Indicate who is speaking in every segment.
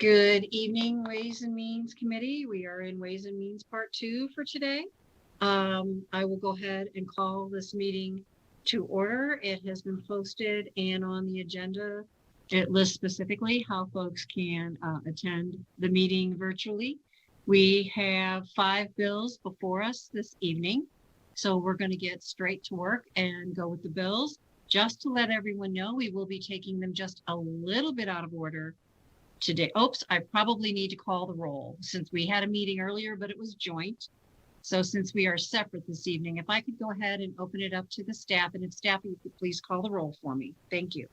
Speaker 1: Good evening, Ways and Means Committee. We are in Ways and Means Part 2 for today. I will go ahead and call this meeting to order. It has been posted, and on the agenda, it lists specifically how folks can attend the meeting virtually. We have 5 bills before us this evening, so we're going to get straight to work and go with the bills. Just to let everyone know, we will be taking them just a little bit out of order today. Oops, I probably need to call the roll since we had a meeting earlier, but it was joint. So since we are separate this evening, if I could go ahead and open it up to the staff, and if staff, you could please call the roll for me. Thank you.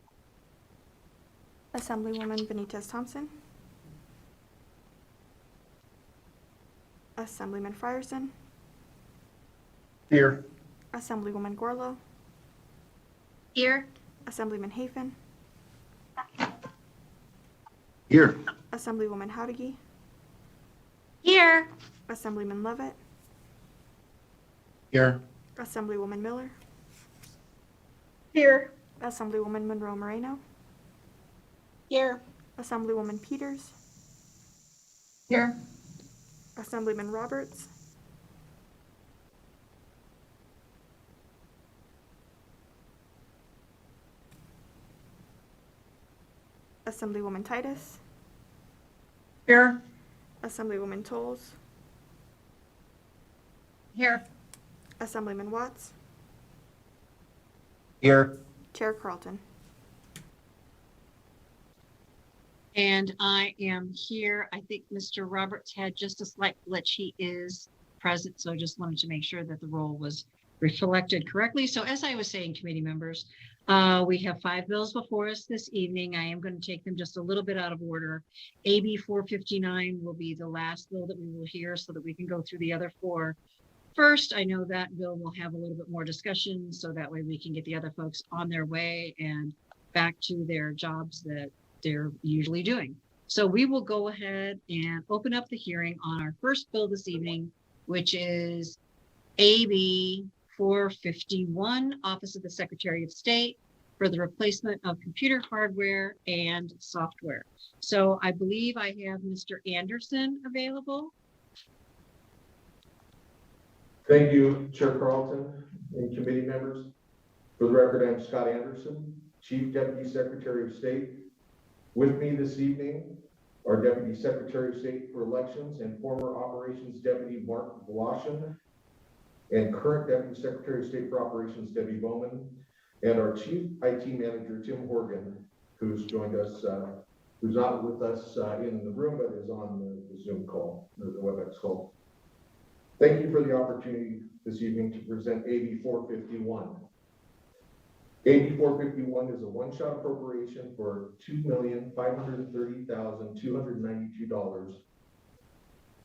Speaker 2: Assemblywoman Benitez-Thompson. Assemblyman Frierson.
Speaker 3: Here.
Speaker 2: Assemblywoman Gorlow.
Speaker 1: Here.
Speaker 2: Assemblyman Hafen.
Speaker 3: Here.
Speaker 2: Assemblywoman Howdigi.
Speaker 1: Here.
Speaker 2: Assemblyman Levitt.
Speaker 3: Here.
Speaker 2: Assemblywoman Miller.
Speaker 1: Here.
Speaker 2: Assemblywoman Monroe Moreno.
Speaker 1: Here.
Speaker 2: Assemblywoman Peters.
Speaker 1: Here.
Speaker 2: Assemblyman Roberts. Assemblywoman Titus.
Speaker 1: Here.
Speaker 2: Assemblywoman Tolles.
Speaker 1: Here.
Speaker 2: Assemblyman Watts.
Speaker 3: Here.
Speaker 2: Chair Carlton.
Speaker 1: And I am here. I think Mr. Roberts had just a slight glitch. He is present, so just wanted to make sure that the roll was reflected correctly. So as I was saying, committee members, we have 5 bills before us this evening. I am going to take them just a little bit out of order. AB 459 will be the last bill that we will hear so that we can go through the other 4 first. I know that bill will have a little bit more discussion, so that way we can get the other folks on their way and back to their jobs that they're usually doing. So we will go ahead and open up the hearing on our first bill this evening, which is AB 451, Office of the Secretary of State, for the replacement of computer hardware and software. So I believe I have Mr. Anderson available.
Speaker 4: Thank you, Chair Carlton and committee members. For the record, I'm Scott Anderson, Chief Deputy Secretary of State. With me this evening are Deputy Secretary of State for Elections and former Operations Deputy Mark Voloshin, and current Deputy Secretary of State for Operations Debbie Bowman, and our Chief IT Manager Tim Horgan, who's joined us, who's not with us in the room, but is on the Zoom call, the WebEx call. Thank you for the opportunity this evening to present AB 451. AB 451 is a one-shot appropriation for $2,530,292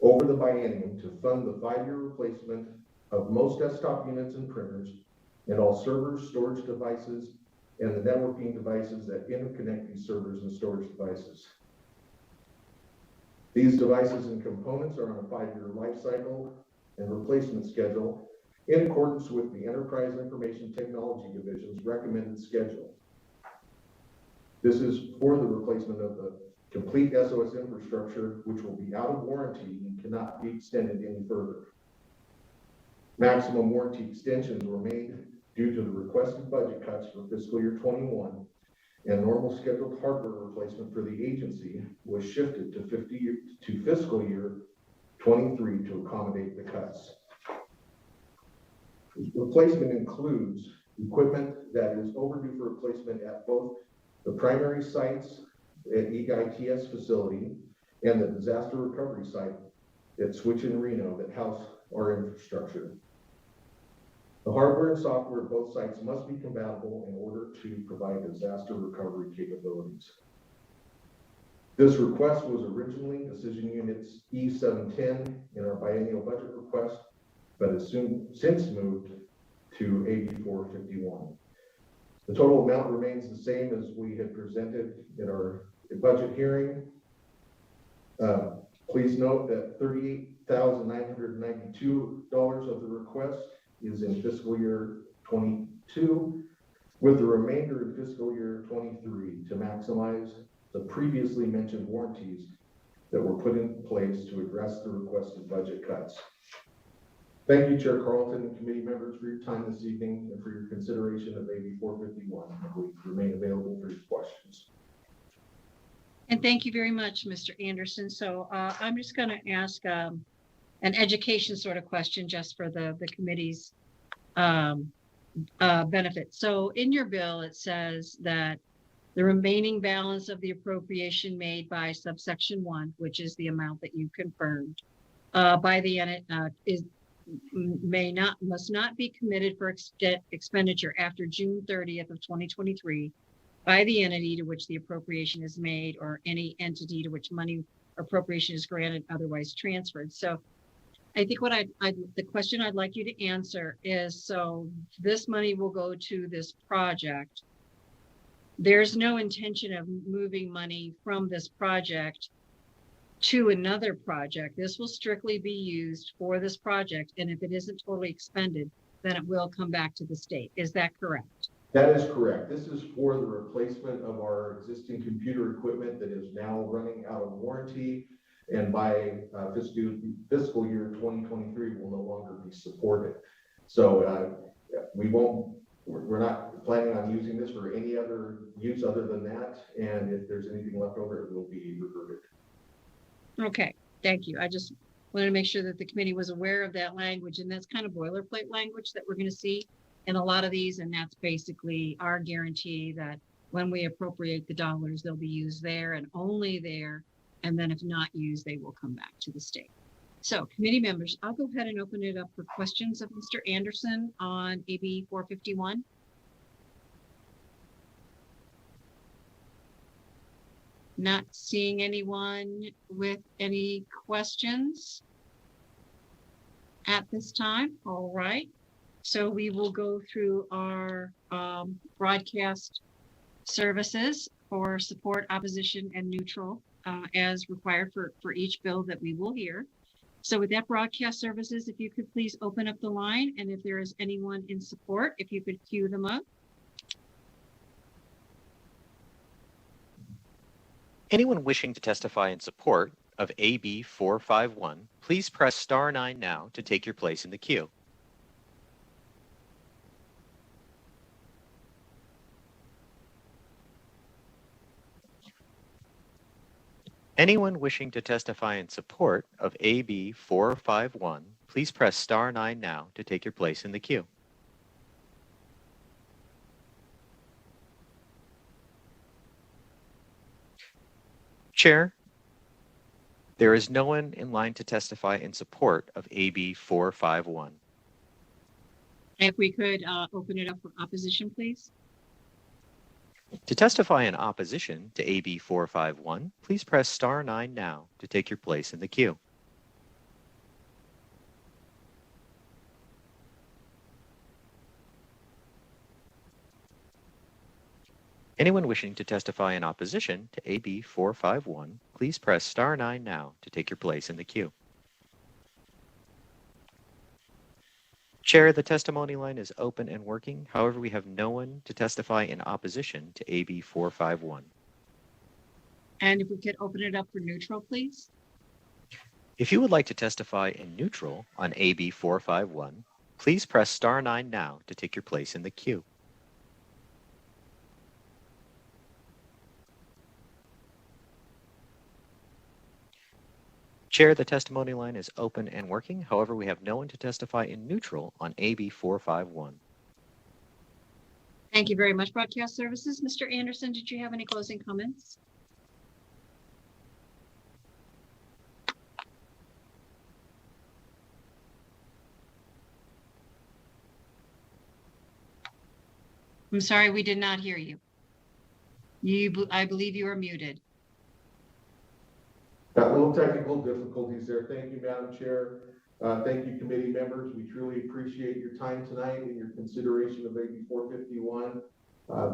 Speaker 4: over the biennium to fund the 5-year replacement of most desktop units and printers and all servers, storage devices, and the networking devices that interconnect these servers and storage devices. These devices and components are on a 5-year life cycle and replacement schedule in accordance with the Enterprise Information Technology Division's recommended schedule. This is for the replacement of the complete SOS infrastructure, which will be out of warranty and cannot be extended any further. Maximum warranty extensions were made due to the requested budget cuts for fiscal year 21, and normal scheduled hardware replacement for the agency was shifted to fiscal year 23 to accommodate the cuts. Replacement includes equipment that is overdue for replacement at both the primary sites at EITS facility and the disaster recovery site at Switch in Reno that house our infrastructure. The hardware and software at both sites must be compatible in order to provide disaster recovery capabilities. This request was originally Decision Units E710 in our biennial budget request, but has since moved to AB 451. The total amount remains the same as we had presented in our budget hearing. Please note that $38,992 of the request is in fiscal year 22, with the remainder in fiscal year 23 to maximize the previously mentioned warranties that were put in place to address the requested budget cuts. Thank you, Chair Carlton and committee members, for your time this evening and for your consideration of AB 451. We remain available for your questions.
Speaker 1: And thank you very much, Mr. Anderson. So I'm just going to ask an education sort of question just for the committee's benefit. So in your bill, it says that the remaining balance of the appropriation made by subsection 1, which is the amount that you confirmed, by the end must not be committed for expenditure after June 30th of 2023 by the entity to which the appropriation is made or any entity to which money appropriation is granted otherwise transferred. So I think what the question I'd like you to answer is, so this money will go to this project. There's no intention of moving money from this project to another project. This will strictly be used for this project. And if it isn't totally expended, then it will come back to the state. Is that correct?
Speaker 4: That is correct. This is for the replacement of our existing computer equipment that is now running out of warranty. And by fiscal year 2023 will no longer be supported. So we're not planning on using this for any other use other than that. And if there's anything left over, it will be reverted.
Speaker 1: Okay, thank you. I just wanted to make sure that the committee was aware of that language, and that's kind of boilerplate language that we're going to see in a lot of these, and that's basically our guarantee that when we appropriate the dollars, they'll be used there and only there, and then if not used, they will come back to the state. So committee members, I'll go ahead and open it up for questions of Mr. Anderson on AB 451. Not seeing anyone with any questions at this time. All right. So we will go through our broadcast services for support, opposition, and neutral as required for each bill that we will hear. So with that, broadcast services, if you could please open up the line, and if there is anyone in support, if you could queue them up.
Speaker 3: Anyone wishing to testify in support of AB 451, please press star 9 now to take your place in the queue. Anyone wishing to testify in support of AB 451, please press star 9 now to take your place in the queue. Chair, there is no one in line to testify in support of AB 451.
Speaker 1: If we could open it up for opposition, please.
Speaker 3: To testify in opposition to AB 451, please press star 9 now to take your place in the queue. Anyone wishing to testify in opposition to AB 451, please press star 9 now to take your place in the queue. Chair, the testimony line is open and working. However, we have no one to testify in opposition to AB 451.
Speaker 1: And if we could open it up for neutral, please.
Speaker 3: If you would like to testify in neutral on AB 451, please press star 9 now to take your place in the queue. Chair, the testimony line is open and working. However, we have no one to testify in neutral on AB 451.
Speaker 1: Thank you very much, broadcast services. Mr. Anderson, did you have any closing comments? I'm sorry, we did not hear you. I believe you are muted.
Speaker 4: Got little technical difficulties there. Thank you, Madam Chair. Thank you, committee members. We truly appreciate your time tonight and your consideration of AB 451.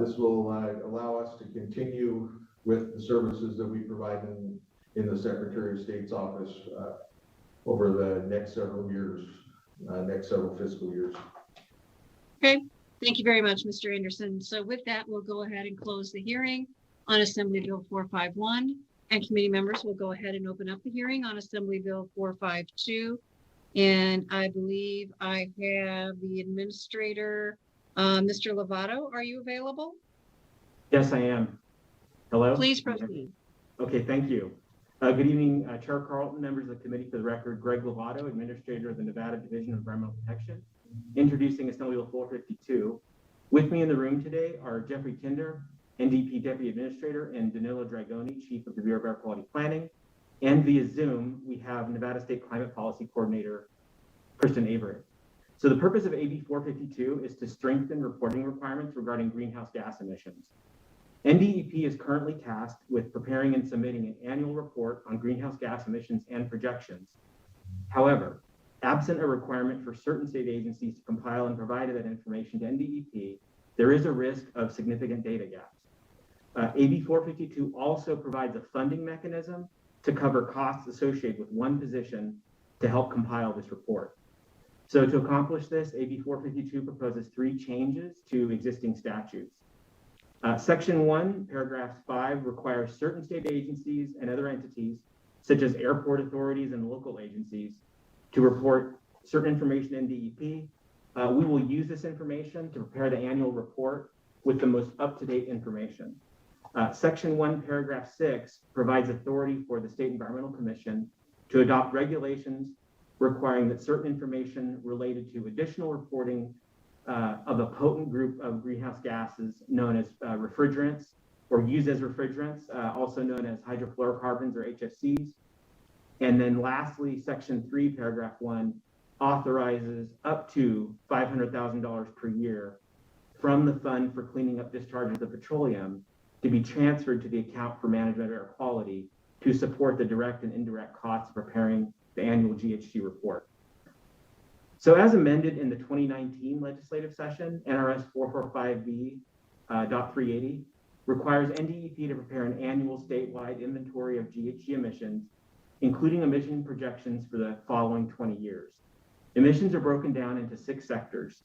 Speaker 4: This will allow us to continue with the services that we provide in the Secretary of State's office over the next several years, next several fiscal years.
Speaker 1: Okay, thank you very much, Mr. Anderson. So with that, we'll go ahead and close the hearing on Assembly Bill 451. and committee members, we'll go ahead and open up the hearing on Assembly Bill 452. And I believe I have the administrator, Mr. Lovato. Are you available?
Speaker 5: Yes, I am. Hello?
Speaker 1: Please proceed.
Speaker 5: Okay, thank you. Good evening, Chair Carlton, members of the committee. For the record, Greg Lovato, Administrator of the Nevada Division of Environmental Protection, introducing Assembly Bill 452. With me in the room today are Jeffrey Kinder, NDP Deputy Administrator, and Danilo Dragoni, Chief of the Bureau of Air Quality Planning. And via Zoom, we have Nevada State Climate Policy Coordinator, Kristen Avery. So the purpose of AB 452 is to strengthen reporting requirements regarding greenhouse gas emissions. NDEP is currently tasked with preparing and submitting an annual report on greenhouse gas emissions and projections. However, absent a requirement for certain state agencies to compile and provide that information to NDEP, there is a risk of significant data gaps. AB 452 also provides a funding mechanism to cover costs associated with one position to help compile this report. So to accomplish this, AB 452 proposes 3 changes to existing statutes. Section 1, paragraph 5 requires certain state agencies and other entities, such as airport authorities and local agencies, to report certain information in DEP. We will use this information to prepare the annual report with the most up-to-date information. Section 1, paragraph 6 provides authority for the State Environmental Commission to adopt regulations requiring that certain information related to additional reporting of a potent group of greenhouse gases known as refrigerants or used as refrigerants, also known as hydrofluorocarbons or HFCs. And then lastly, Section 3, paragraph 1 authorizes up to $500,000 per year from the Fund for Cleaning Up Discharges of Petroleum to be transferred to the Account for Management of Air Quality to support the direct and indirect costs of preparing the annual GHG report. So as amended in the 2019 legislative session, NRS 445B.380 requires NDEP to prepare an annual statewide inventory of GHG emissions, including emission projections for the following 20 years. Emissions are broken down into 6 sectors: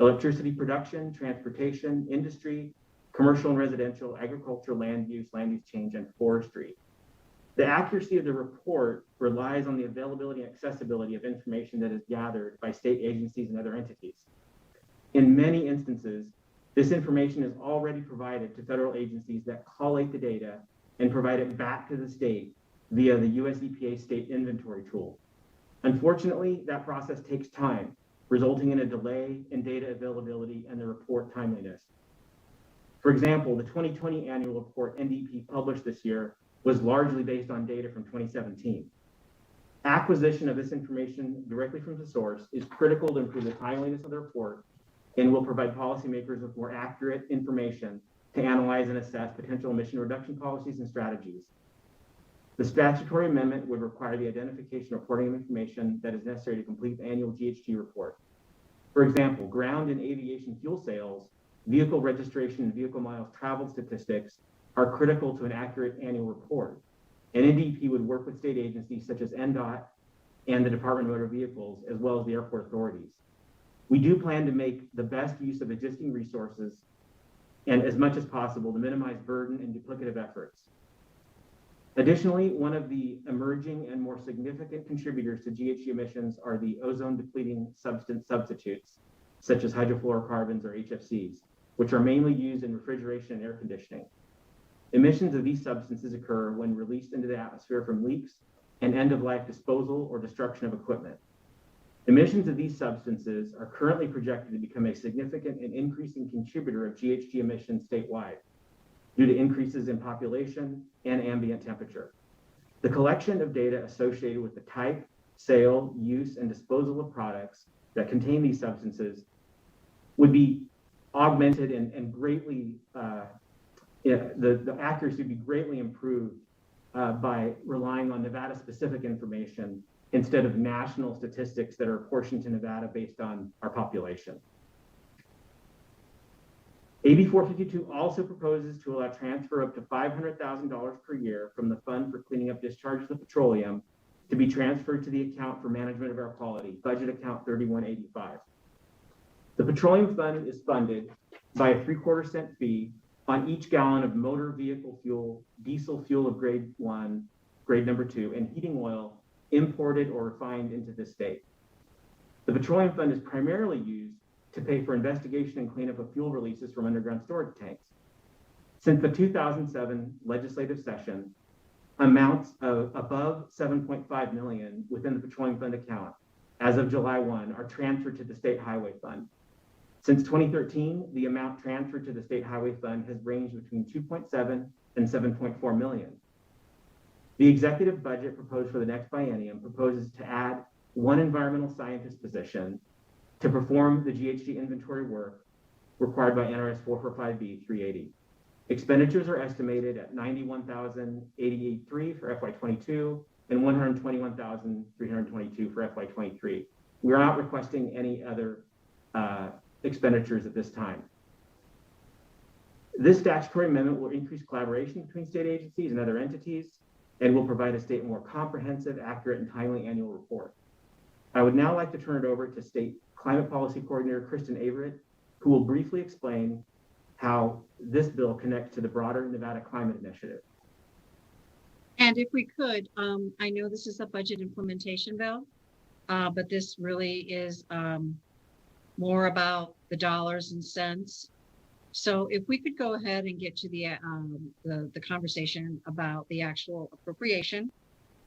Speaker 5: electricity production, transportation, industry, commercial and residential, agriculture, land use change, and forestry. The accuracy of the report relies on the availability and accessibility of information that is gathered by state agencies and other entities. In many instances, this information is already provided to federal agencies that collate the data and provide it back to the state via the US EPA state inventory tool. Unfortunately, that process takes time, resulting in a delay in data availability and the report timeliness. For example, the 2020 annual report NDEP published this year was largely based on data from 2017. Acquisition of this information directly from the source is critical to improve the timeliness of the report and will provide policymakers with more accurate information to analyze and assess potential emission reduction policies and strategies. The statutory amendment would require the identification and reporting of information that is necessary to complete the annual GHG report. For example, ground and aviation fuel sales, vehicle registration, and vehicle miles traveled statistics are critical to an accurate annual report. And NDEP would work with state agencies such as NDOT and the Department of Motor Vehicles, as well as the airport authorities. We do plan to make the best use of existing resources and as much as possible to minimize burden and duplicative efforts. Additionally, one of the emerging and more significant contributors to GHG emissions are the ozone depleting substance substitutes, such as hydrofluorocarbons or HFCs, which are mainly used in refrigeration and air conditioning. Emissions of these substances occur when released into the atmosphere from leaks and end-of-life disposal or destruction of equipment. Emissions of these substances are currently projected to become a significant and increasing contributor of GHG emissions statewide due to increases in population and ambient temperature. The collection of data associated with the type, sale, use, and disposal of products that contain these substances would be augmented and greatly the accuracy would be greatly improved by relying on Nevada-specific information instead of national statistics that are apportioned to Nevada based on our population. AB 452 also proposes to allow transfer up to $500,000 per year from the Fund for Cleaning Up Discharges of Petroleum to be transferred to the Account for Management of Air Quality, Budget Account 3185. The Petroleum Fund is funded by a 3/4 cent fee on each gallon of motor vehicle fuel, diesel fuel of grade 1, grade number 2, and heating oil imported or refined into this state. The Petroleum Fund is primarily used to pay for investigation and cleanup of fuel releases from underground storage tanks. Since the 2007 legislative session, amounts of above $7.5 million within the Petroleum Fund account as of July 1 are transferred to the State Highway Fund. Since 2013, the amount transferred to the State Highway Fund has ranged between 2.7 and 7.4 million. The executive budget proposed for the next biennium proposes to add one environmental scientist position to perform the GHG inventory work required by NRS 445B 380. Expenditures are estimated at $91,083 for FY22 and $121,322 for FY23. We are not requesting any other expenditures at this time. This statutory amendment will increase collaboration between state agencies and other entities and will provide a state more comprehensive, accurate, and timely annual report. I would now like to turn it over to State Climate Policy Coordinator Kristen Averett, who will briefly explain how this bill connects to the broader Nevada Climate Initiative.
Speaker 1: And if we could, I know this is a budget implementation bill, but this really is more about the dollars and cents. So if we could go ahead and get to the conversation about the actual appropriation,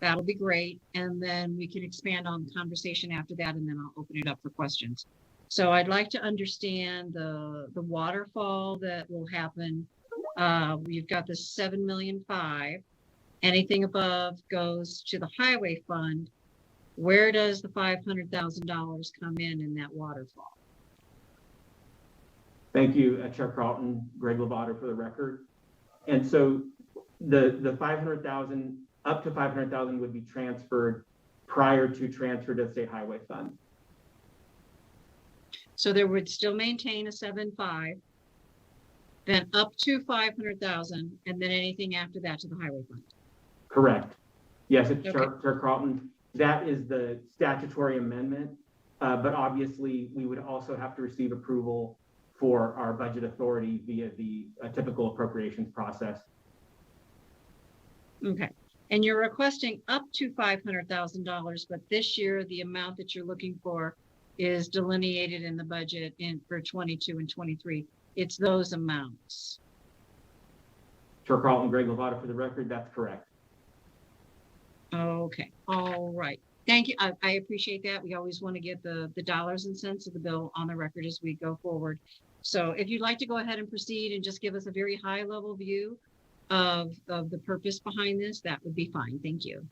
Speaker 1: that'll be great. And then we can expand on the conversation after that, and then I'll open it up for questions. So I'd like to understand the waterfall that will happen. We've got the $7.5 million. Anything above goes to the highway fund. Where does the $500,000 come in that waterfall?
Speaker 5: Thank you, Chair Carlton, Greg Lovato for the record. And so the 500,000, up to 500,000 would be transferred prior to transfer to the State Highway Fund.
Speaker 1: So there would still maintain a 7.5, then up to 500,000, and then anything after that to the highway fund.
Speaker 5: Correct. Yes,
Speaker 1: Okay.
Speaker 5: Chair Carlton, that is the statutory amendment, but obviously we would also have to receive approval for our budget authority via the typical appropriations process.
Speaker 1: Okay. And you're requesting up to $500,000, but this year the amount that you're looking for is delineated in the budget for 22 and 23. It's those amounts.
Speaker 5: Chair Carlton, Greg Lovato for the record, that's correct.
Speaker 1: Okay. All right. Thank you. I appreciate that. We always want to get the dollars and cents of the bill on the record as we go forward. So if you'd like to go ahead and proceed and just give us a very high level view of the purpose behind this, that would be fine. Thank you.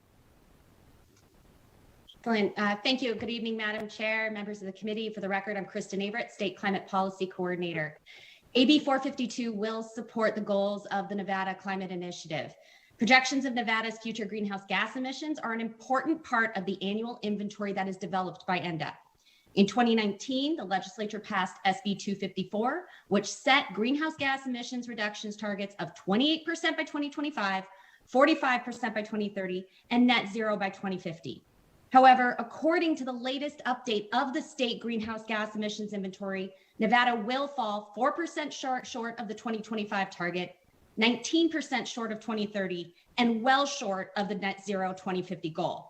Speaker 6: Excellent. Thank you. Good evening, Madam Chair, members of the committee. For the record, I'm Kristen Averett, State Climate Policy Coordinator. AB 452 will support the goals of the Nevada Climate Initiative. Projections of Nevada's future greenhouse gas emissions are an important part of the annual inventory that is developed by NDEP. In 2019, the legislature passed SB 254, which set greenhouse gas emissions reductions targets of 28% by 2025, 45% by 2030, and net zero by 2050. However, according to the latest update of the state greenhouse gas emissions inventory, Nevada will fall 4% short of the 2025 target, 19% short of 2030, and well short of the net zero 2050 goal.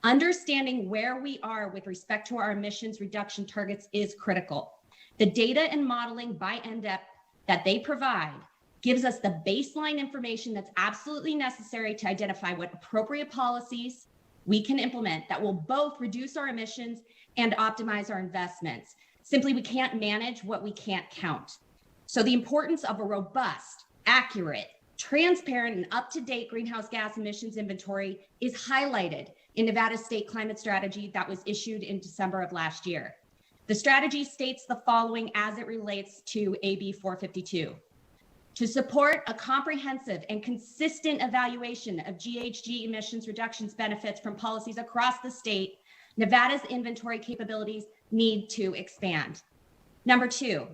Speaker 6: Understanding where we are with respect to our emissions reduction targets is critical. The data and modeling by NDEP that they provide gives us the baseline information that's absolutely necessary to identify what appropriate policies we can implement that will both reduce our emissions and optimize our investments. Simply, we can't manage what we can't count. So the importance of a robust, accurate, transparent, and up-to-date greenhouse gas emissions inventory is highlighted in Nevada's state climate strategy that was issued in December of last year. The strategy states the following as it relates to AB 452. To support a comprehensive and consistent evaluation of GHG emissions reductions benefits from policies across the state, Nevada's inventory capabilities need to expand. Number two,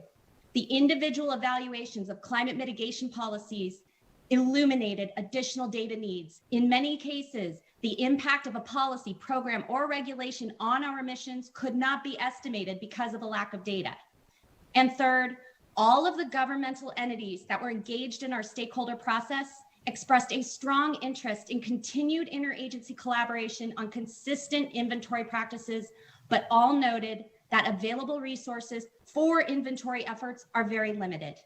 Speaker 6: the individual evaluations of climate mitigation policies illuminated additional data needs. In many cases, the impact of a policy, program, or regulation on our emissions could not be estimated because of a lack of data. And third, all of the governmental entities that were engaged in our stakeholder process expressed a strong interest in continued interagency collaboration on consistent inventory practices, but all noted that available resources for inventory efforts are very limited.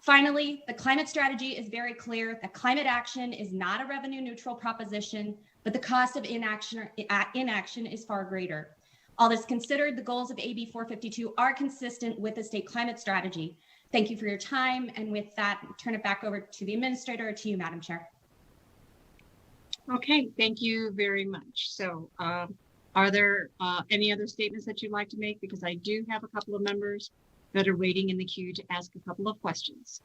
Speaker 6: Finally, the climate strategy is very clear that climate action is not a revenue neutral proposition, but the cost of inaction is far greater. All this considered, the goals of AB 452 are consistent with the state climate strategy. Thank you for your time. And with that, turn it back over to the administrator, to you, Madam Chair.
Speaker 1: Okay, thank you very much. So are there any other statements that you'd like to make? Because I do have a couple of members that are waiting in the queue to ask a couple of questions.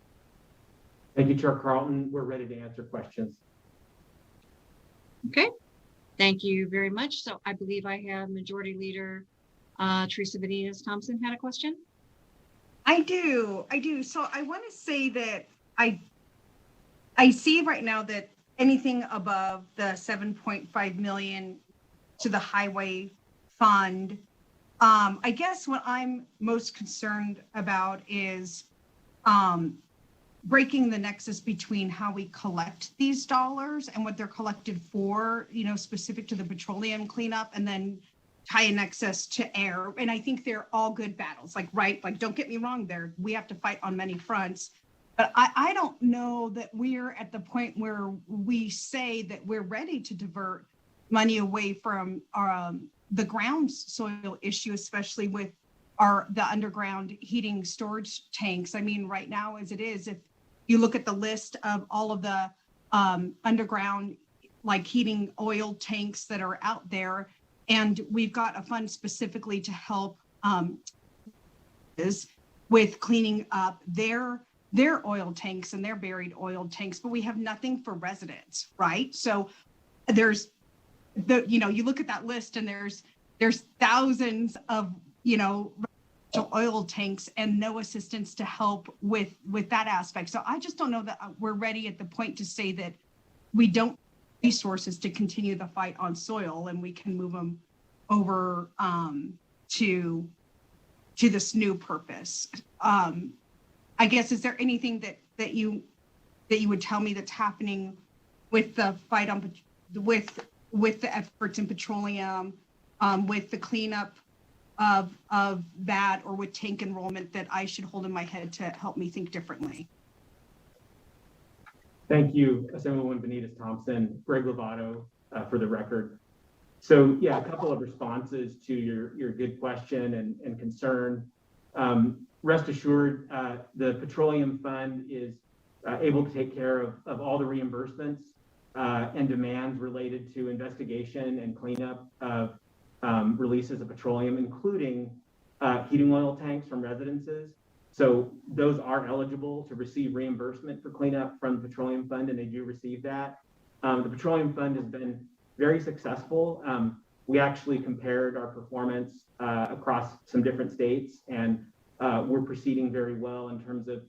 Speaker 5: Thank you, Chair Carlton. We're ready to answer questions.
Speaker 1: Okay, thank you very much. So I believe I have Majority Leader Teresa Benitez Thompson had a question.
Speaker 7: I do. So I want to say that I see right now that anything above the 7.5 million to the highway fund, I guess what I'm most concerned about is breaking the nexus between how we collect these dollars and what they're collected for, you know, specific to the petroleum cleanup, and then tie a nexus to air. And I think they're all good battles, like, right? Like, don't get me wrong there. We have to fight on many fronts. But I don't know that we're at the point where we say that we're ready to divert money away from the ground soil issue, especially with the underground heating storage tanks. I mean, right now, as it is, if you look at the list of all of the underground, like, heating oil tanks that are out there, and we've got a fund specifically to help with cleaning up their oil tanks and their buried oil tanks, but we have nothing for residents, right? So there's you look at that list and there's thousands of, oil tanks and no assistance to help with that aspect. So I just don't know that we're ready at the point to say that we don't have resources to continue the fight on soil and we can move them over to this new purpose. I guess, is there anything that you would tell me that's happening with the fight on with the efforts in petroleum, with the cleanup of that, or with tank enrollment, that I should hold in my head to help me think differently?
Speaker 5: Thank you, Assemblywoman Benitez Thompson. Greg Lovato, for the record. So yeah, a couple of responses to your good question and concern. Rest assured, the Petroleum Fund is able to take care of all the reimbursements and demands related to investigation and cleanup of releases of petroleum, including heating oil tanks from residences. So those are eligible to receive reimbursement for cleanup from the Petroleum Fund, and they do receive that. The Petroleum Fund has been very successful. We actually compared our performance across some different states, and we're proceeding very well in terms of,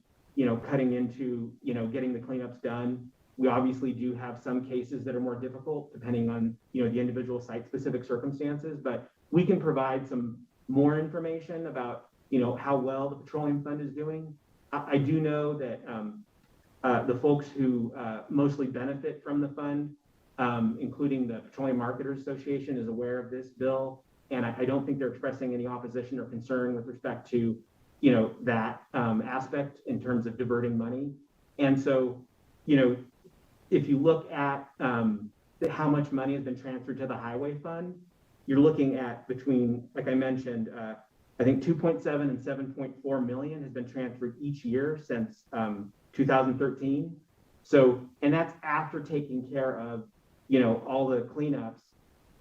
Speaker 5: cutting into, getting the cleanups done. We obviously do have some cases that are more difficult depending on, the individual site-specific circumstances, but we can provide some more information about, how well the Petroleum Fund is doing. I do know that the folks who mostly benefit from the fund, including the Petroleum Marketers Association, is aware of this bill, and I don't think they're expressing any opposition or concern with respect to, that aspect in terms of diverting money. And so, if you look at how much money has been transferred to the Highway Fund, you're looking at between, like I mentioned, I think 2.7 and 7.4 million has been transferred each year since 2013. So, and that's after taking care of, all the cleanups.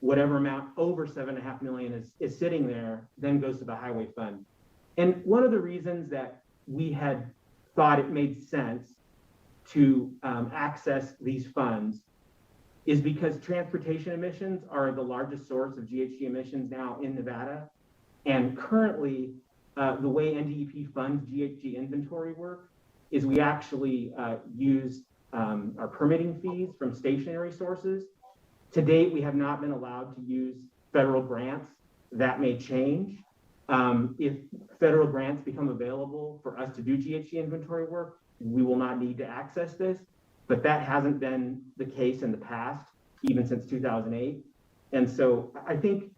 Speaker 5: Whatever amount over 7.5 million is sitting there, then goes to the Highway Fund. And one of the reasons that we had thought it made sense to access these funds is because transportation emissions are the largest source of GHG emissions now in Nevada. And currently, the way NDEP funds GHG inventory work is we actually use our permitting fees from stationary sources. To date, we have not been allowed to use federal grants. That may change. If federal grants become available for us to do GHG inventory work, we will not need to access this, but that hasn't been the case in the past, even since 2008. And so I think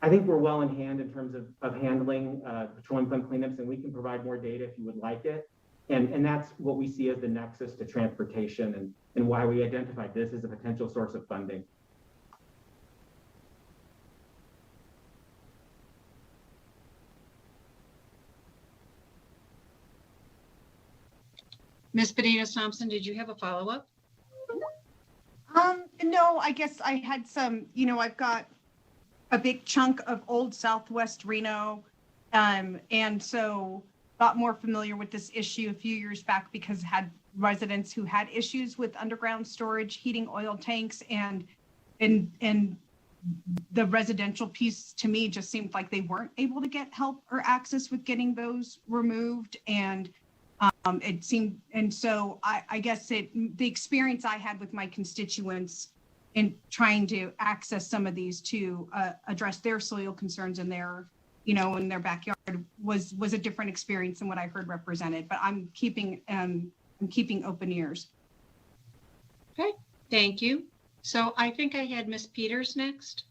Speaker 5: we're well in hand in terms of handling petroleum fund cleanups, and we can provide more data if you would like it. And that's what we see as the nexus to transportation and why we identified this as a potential source of funding.
Speaker 1: Ms. Benitez-Thompson, did you have a follow-up?
Speaker 7: No, I guess I had some, I've got a big chunk of old Southwest Reno. And so got more familiar with this issue a few years back because had residents who had issues with underground storage, heating oil tanks, and the residential piece to me just seemed like they weren't able to get help or access with getting those removed. And it seemed, and so I guess the experience I had with my constituents in trying to access some of these to address their soil concerns in their, in their backyard was a different experience than what I heard represented. But I'm keeping open ears.
Speaker 1: Okay, thank you. So I think I had Ms. Peters next.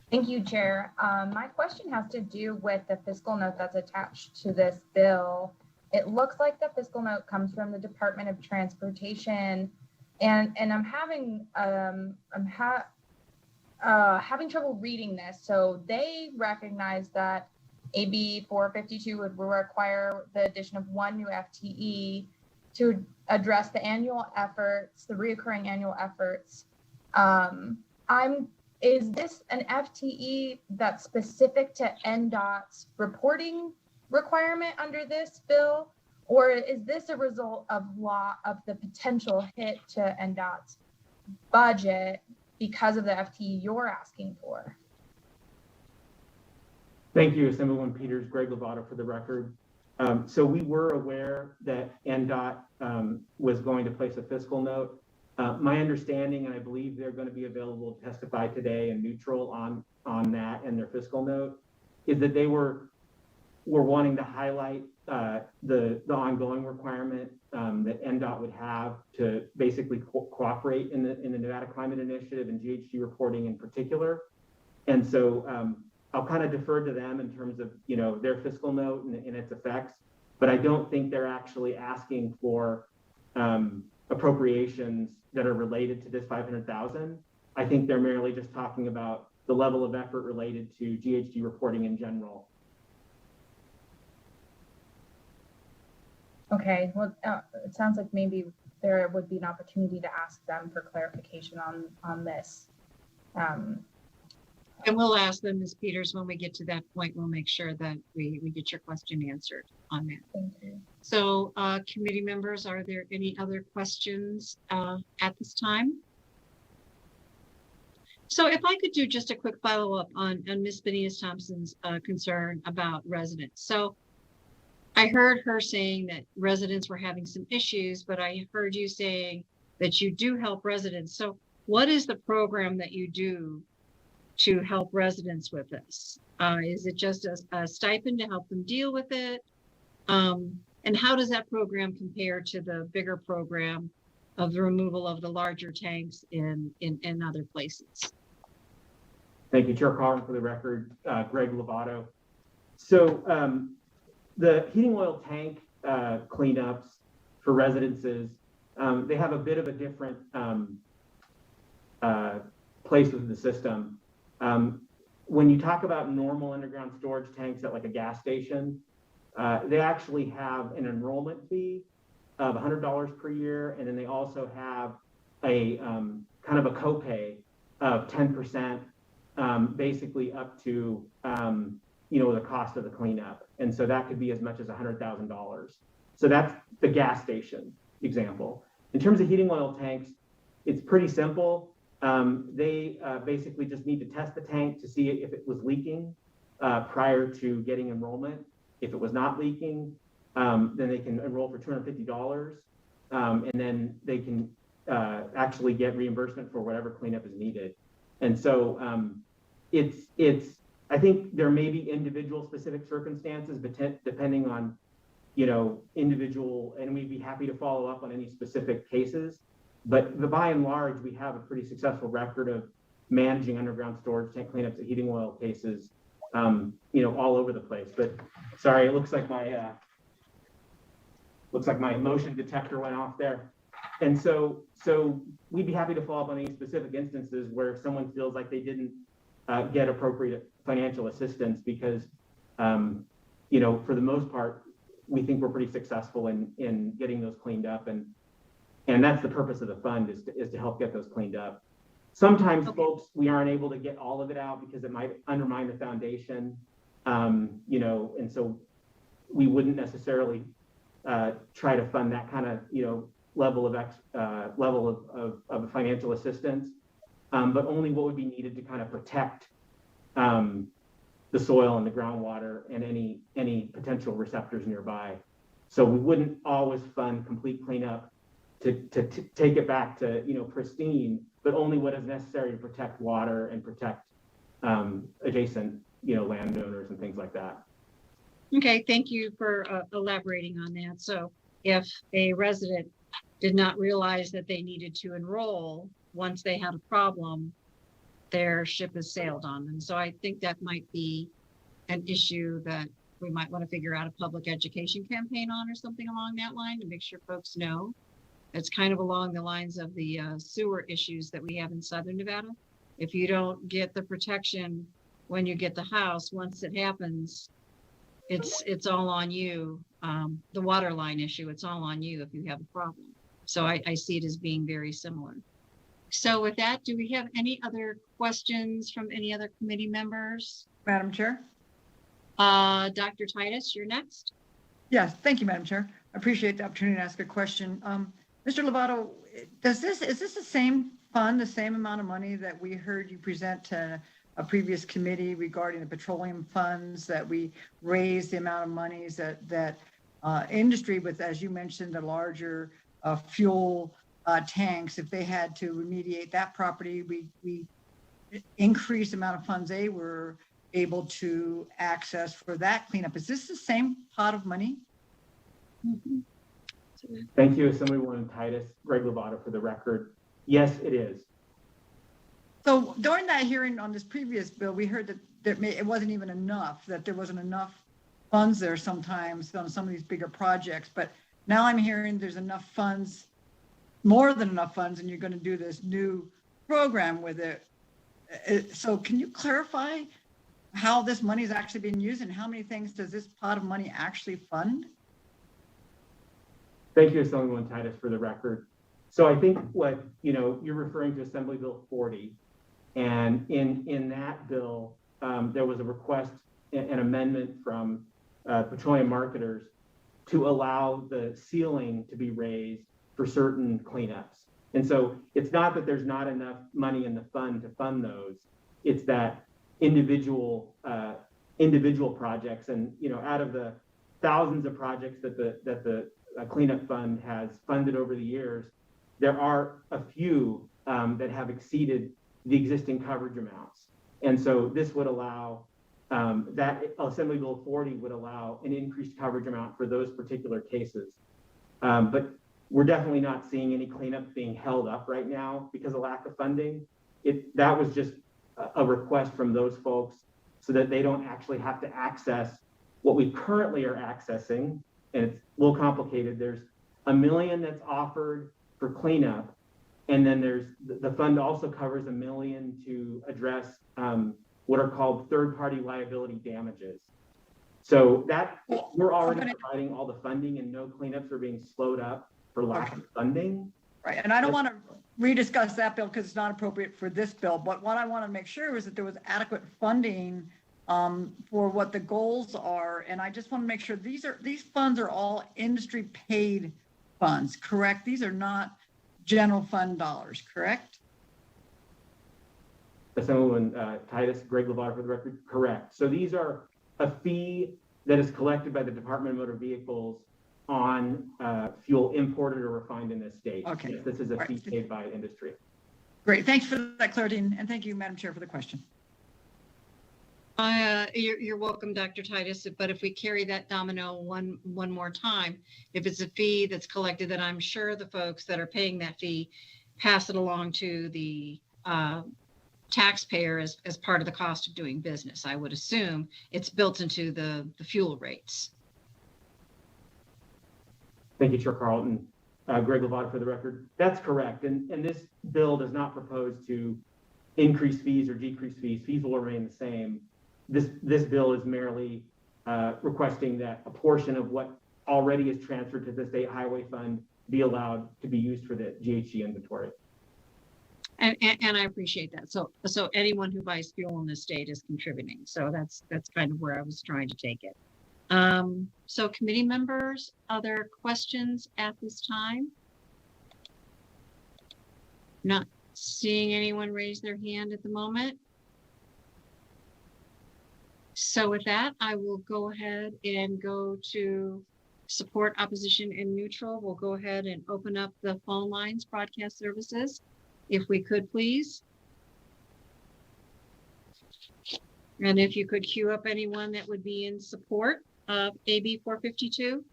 Speaker 8: Thank you, Chair. My question has to do with the fiscal note that's attached to this bill. It looks like the fiscal note comes from the Department of Transportation, and I'm having having trouble reading this. So they recognize that AB 452 would require the addition of one new FTE to address the annual efforts, the reoccurring annual efforts. Is this an FTE that's specific to NDOT's reporting requirement under this bill? Or is this a result of the potential hit to NDOT's budget because of the FTE you're asking for?
Speaker 5: Thank you, Assemblywoman Peters. Greg Lovato for the record. So we were aware that NDOT was going to place a fiscal note. My understanding, and I believe they're going to be available to testify today and neutral on that and their fiscal note, is that they were wanting to highlight the ongoing requirement that NDOT would have to basically cooperate in the Nevada Climate Initiative and GHG reporting in particular. And so I'll kind of defer to them in terms of their fiscal note and its effects, but I don't think they're actually asking for appropriations that are related to this 500,000. I think they're merely just talking about the level of effort related to GHG reporting in general.
Speaker 8: Okay, well, it sounds like maybe there would be an opportunity to ask them for clarification on this.
Speaker 1: And we'll ask them, Ms. Peters, when we get to that point, we'll make sure that we get your question answered on that.
Speaker 8: Thank you.
Speaker 1: So committee members, are there any other questions at this time? So if I could do just a quick follow-up on Ms. Benitez-Thompson's concern about residents. So I heard her saying that residents were having some issues, but I heard you saying that you do help residents. So what is the program that you do to help residents with this? Is it just a stipend to help them deal with it? And how does that program compare to the bigger program of the removal of the larger tanks in other places?
Speaker 5: Thank you, Chair Carlin, for the record. Greg Lovato. So the heating oil tank cleanups for residences, they have a bit of a different place within the system. When you talk about normal underground storage tanks at like a gas station, they actually have an enrollment fee of $100 per year, and then they also have a kind of a copay of 10%, basically up to the cost of the cleanup, and so that could be as much as $100,000. So that's the gas station example. In terms of heating oil tanks, it's pretty simple. They basically just need to test the tank to see if it was leaking prior to getting enrollment. If it was not leaking, then they can enroll for $250, and then they can actually get reimbursement for whatever cleanup is needed. And so it's I think there may be individual specific circumstances, but depending on, individual, and we'd be happy to follow up on any specific cases. But by and large, we have a pretty successful record of managing underground storage tank cleanups and heating oil cases, all over the place. But sorry, it looks like my motion detector went off there. And so we'd be happy to follow up on any specific instances where someone feels like they didn't get appropriate financial assistance because, for the most part, we think we're pretty successful in getting those cleaned up. And that's the purpose of the fund is to help get those cleaned up. Sometimes, folks, we aren't able to get all of it out because it might undermine the foundation, and so we wouldn't necessarily try to fund that kind of, level of financial assistance, but only what would be needed to kind of protect the soil and the groundwater and any potential receptors nearby. So we wouldn't always fund complete cleanup to take it back to pristine, but only what is necessary to protect water and protect adjacent landowners and things like that.
Speaker 1: Okay, thank you for elaborating on that. So if a resident did not realize that they needed to enroll once they had a problem, their ship has sailed on them. So I think that might be an issue that we might want to figure out a public education campaign on or something along that line to make sure folks know. It's kind of along the lines of the sewer issues that we have in Southern Nevada. If you don't get the protection when you get the house, once it happens, it's all on you. The water line issue, it's all on you if you have a problem. So I see it as being very similar. So with that, do we have any other questions from any other committee members?
Speaker 9: Madam Chair?
Speaker 1: Dr. Titus, you're next.
Speaker 9: Yes, thank you, Madam Chair. I appreciate the opportunity to ask a question. Mr. Lovato, is this the same fund, the same amount of money that we heard you present to a previous committee regarding the petroleum funds, that we raised the amount of monies that industry with, as you mentioned, the larger fuel tanks, if they had to remediate that property, we increased the amount of funds they were able to access for that cleanup. Is this the same pot of money?
Speaker 1: Mm-hmm.
Speaker 5: Thank you, Assemblywoman Titus. Greg Lovato for the record. Yes, it is.
Speaker 9: So during that hearing on this previous bill, we heard that it wasn't even enough, that there wasn't enough funds there sometimes on some of these bigger projects. But now I'm hearing there's enough funds, more than enough funds, and you're going to do this new program with it. So can you clarify how this money is actually being used and how many things does this pot of money actually fund?
Speaker 5: Thank you, Assemblywoman Titus, for the record. So I think what you're referring to Assembly Bill 40, and in that bill, there was a request, an amendment from petroleum marketers to allow the ceiling to be raised for certain cleanups. And so it's not that there's not enough money in the fund to fund those; it's that individual projects, and out of the thousands of projects that the cleanup fund has funded over the years, there are a few that have exceeded the existing coverage amounts. And so this would allow, that Assembly Bill 40 would allow an increased coverage amount for those particular cases. But we're definitely not seeing any cleanup being held up right now because of lack of funding. That was just a request from those folks so that they don't actually have to access what we currently are accessing. And it's a little complicated. There's $1 million that's offered for cleanup, and then there's the fund also covers $1 million to address what are called third-party liability damages. So that we're already providing all the funding, and no cleanups are being slowed up for lack of funding.
Speaker 9: Right, and I don't want to rediscuss that bill because it's not appropriate for this bill. But what I want to make sure is that there was adequate funding for what the goals are. And I just want to make sure these funds are all industry paid funds, correct? These are not general fund dollars, correct?
Speaker 5: Assemblywoman Titus, Greg Lovato for the record, correct. So these are a fee that is collected by the Department of Motor Vehicles on fuel imported or refined in this state.
Speaker 9: Okay.
Speaker 5: Yes, this is a fee paid by industry.
Speaker 9: Great, thanks for that clarity, and thank you, Madam Chair, for the question.
Speaker 1: You're welcome, Dr. Titus, but if we carry that domino one more time, if it's a fee that's collected, then I'm sure the folks that are paying that fee pass it along to the taxpayer as part of the cost of doing business. I would assume it's built into the fuel rates.
Speaker 5: Thank you, Chair Carlton. Greg Lovato for the record. That's correct. And this bill does not propose to increase fees or decrease fees. Fees will remain the same. This bill is merely requesting that a portion of what already is transferred to the state highway fund be allowed to be used for the GHG inventory.
Speaker 1: And I appreciate that. So anyone who buys fuel in the state is contributing. So that's kind of where I was trying to take it. So committee members, other questions at this time? Not seeing anyone raise their hand at the moment. So with that, I will go ahead and go to support, opposition, and neutral. We'll go ahead and open up the phone lines, broadcast services, if we could, please. And if you could queue up anyone that would be in support of AB 452.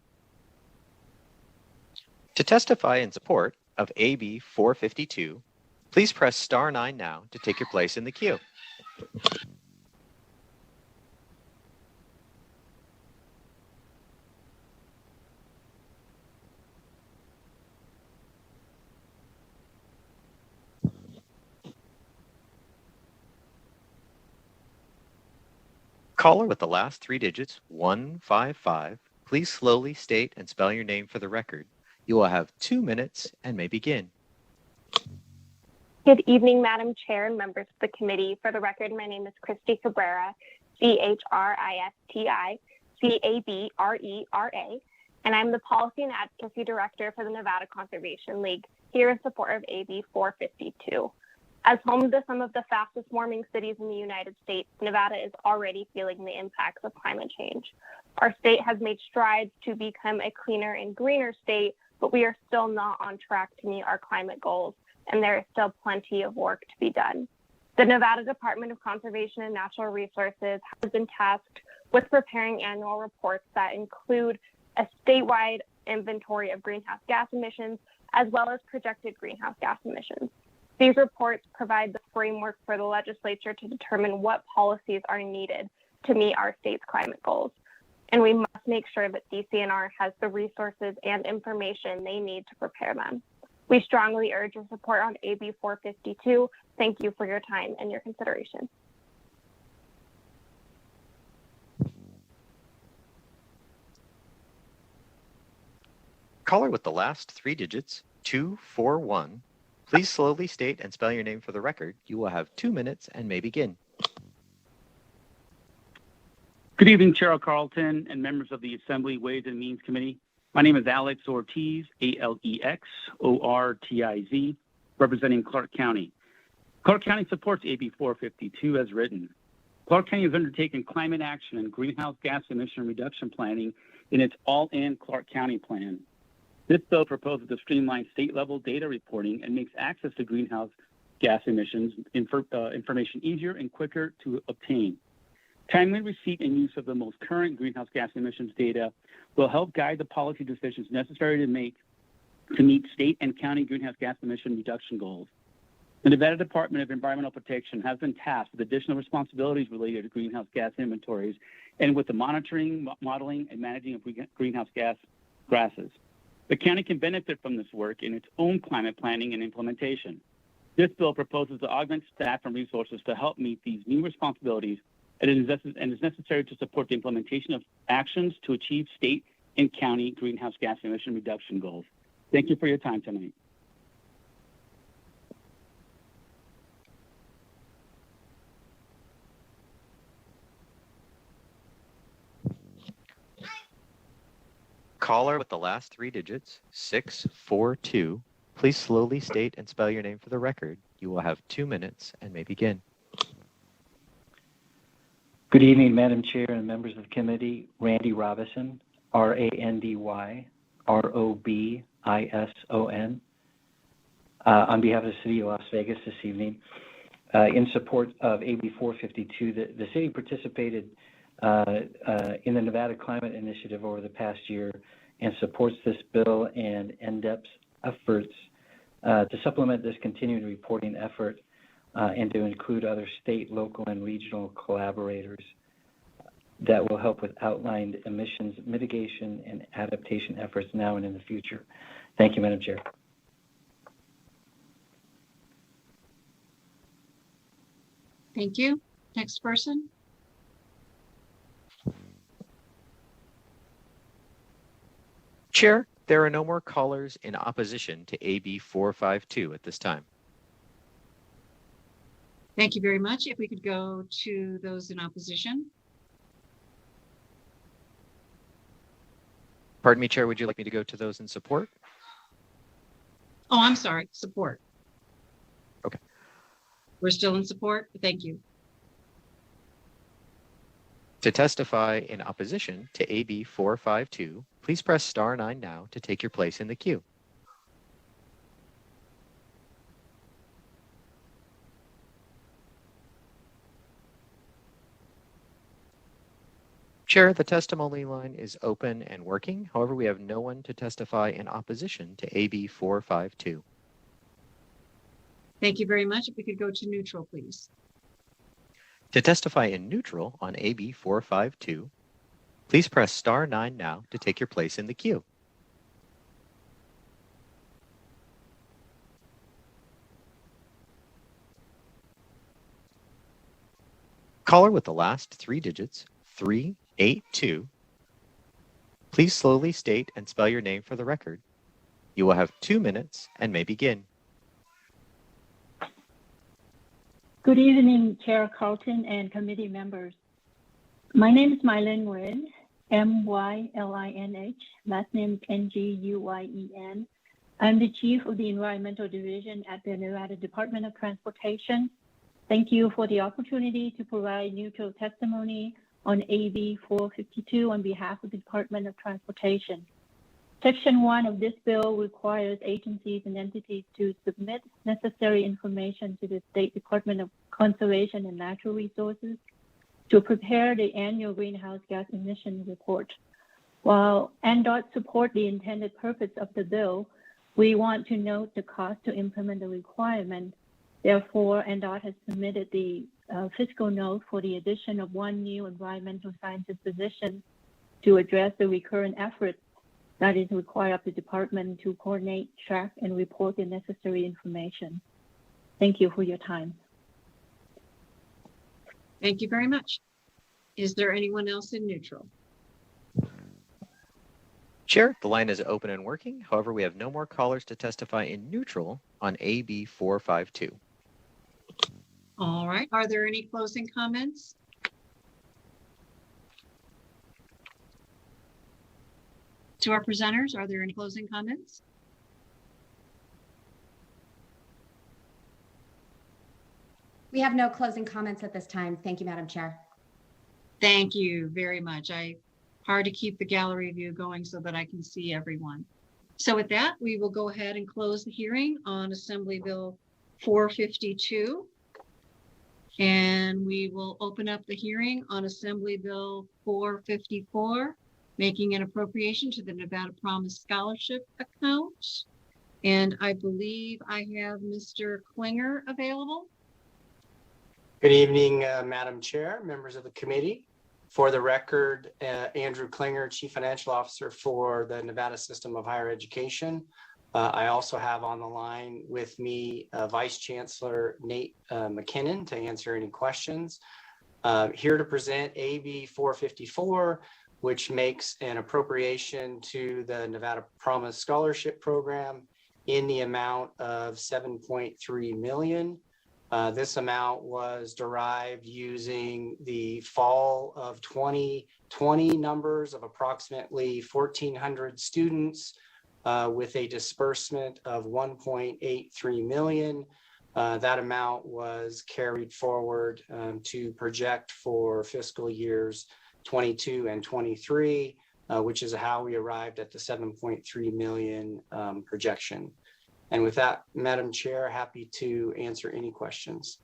Speaker 3: To testify in support of AB 452, please press star 9 now to take your place in the queue. Caller with the last 3 digits, 155, please slowly state and spell your name for the record. You will have 2 minutes and may begin.
Speaker 10: Good evening, Madam Chair and members of the committee. For the record, my name is Christy Cabrera, CHRISTI-CABRERA, and I'm the Policy and Advocacy Director for the Nevada Conservation League, here in support of AB 452. As home to some of the fastest warming cities in the United States, Nevada is already feeling the impacts of climate change. Our state has made strides to become a cleaner and greener state, but we are still not on track to meet our climate goals, and there is still plenty of work to be done. The Nevada Department of Conservation and Natural Resources has been tasked with preparing annual reports that include a statewide inventory of greenhouse gas emissions, as well as projected greenhouse gas emissions. These reports provide the framework for the legislature to determine what policies are needed to meet our state's climate goals. And we must make sure that DCNR has the resources and information they need to prepare them. We strongly urge your support on AB 452. Thank you for your time and your consideration.
Speaker 3: Caller with the last 3 digits, 241, please slowly state and spell your name for the record. You will have 2 minutes and may begin.
Speaker 11: Good evening, Chair Carlton and members of the Assembly Ways and Means Committee. My name is Alex Ortiz, ALEXORTIZ, representing Clark County. Clark County supports AB 452 as written. Clark County has undertaken climate action and greenhouse gas emission reduction planning in its all-in Clark County plan. This bill proposes to streamline state-level data reporting and makes access to greenhouse gas emissions information easier and quicker to obtain. Timely receipt and use of the most current greenhouse gas emissions data will help guide the policy decisions necessary to meet state and county greenhouse gas emission reduction goals. The Nevada Department of Environmental Protection has been tasked with additional responsibilities related to greenhouse gas inventories and with the monitoring, modeling, and managing of greenhouse gases. The county can benefit from this work in its own climate planning and implementation. This bill proposes to augment staff and resources to help meet these new responsibilities and is necessary to support the implementation of actions to achieve state and county greenhouse gas emission reduction goals. Thank you for your time tonight.
Speaker 3: Caller with the last 3 digits, 642, please slowly state and spell your name for the record. You will have 2 minutes and may begin.
Speaker 12: Good evening, Madam Chair and members of the committee. Randy Robison, RANDY ROBISON, on behalf of the City of Las Vegas this evening. in support of AB 452. The city participated in the Nevada Climate Initiative over the past year and supports this bill and NDEP's efforts to supplement this continuing reporting effort and to include other state, local, and regional collaborators that will help with outlined emissions mitigation and adaptation efforts now and in the future. Thank you, Madam Chair.
Speaker 1: Thank you. Next person.
Speaker 3: Chair, there are no more callers in opposition to AB 452 at this time.
Speaker 1: Thank you very much. If we could go to those in opposition.
Speaker 3: Pardon me, Chair, would you like me to go to those in support?
Speaker 1: Oh, I'm sorry, support.
Speaker 3: Okay.
Speaker 1: We're still in support. Thank you.
Speaker 3: To testify in opposition to AB 452, please press star 9 now to take your place in the queue. Chair, the testimony line is open and working. However, we have no one to testify in opposition to AB 452.
Speaker 1: Thank you very much. If we could go to neutral, please.
Speaker 3: To testify in neutral on AB 452, please press star 9 now to take your place in the queue. Caller with the last 3 digits, 382. Please slowly state and spell your name for the record. You will have 2 minutes and may begin.
Speaker 13: Good evening, Chair Carlton and committee members. My name is Mylin Nguyen, M-Y-L-I-N-H, last name is N-G-U-Y-E-N. I'm the Chief of the Environmental Division at the Nevada Department of Transportation. Thank you for the opportunity to provide neutral testimony on AB 452 on behalf of the Department of Transportation. Section 1 of this bill requires agencies and entities to submit necessary information to the State Department of Conservation and Natural Resources to prepare the annual greenhouse gas emission report. While NDOT support the intended purpose of the bill, we want to note the cost to implement the requirement. Therefore, NDOT has submitted the fiscal note for the addition of 1 new environmental scientist position to address the recurrent efforts that is required of the department to coordinate, track, and report the necessary information. Thank you for your time.
Speaker 1: Thank you very much. Is there anyone else in neutral?
Speaker 3: Chair, the line is open and working. However, we have no more callers to testify in neutral on AB 452.
Speaker 1: All right. Are there any closing comments? To our presenters, are there any closing comments?
Speaker 6: We have no closing comments at this time. Thank you, Madam Chair.
Speaker 1: Thank you very much. Hard to keep the gallery view going so that I can see everyone. So with that, we will go ahead and close the hearing on Assembly Bill 452. And we will open up the hearing on Assembly Bill 454, making an appropriation to the Nevada Promise Scholarship account. And I believe I have Mr. Klinger available.
Speaker 14: Good evening, Madam Chair, members of the committee. For the record, Andrew Klinger, Chief Financial Officer for the Nevada System of Higher Education. I also have on the line with me Vice Chancellor Nate McKinnon to answer any questions. Here to present AB 454, which makes an appropriation to the Nevada Promise Scholarship Program in the amount of $7.3 million. This amount was derived using the fall of 2020 numbers of approximately 1,400 students with a disbursement of $1.83 million. That amount was carried forward to project for fiscal years 22 and 23, which is how we arrived at the 7.3 million projection. And with that, Madam Chair, happy to answer any questions.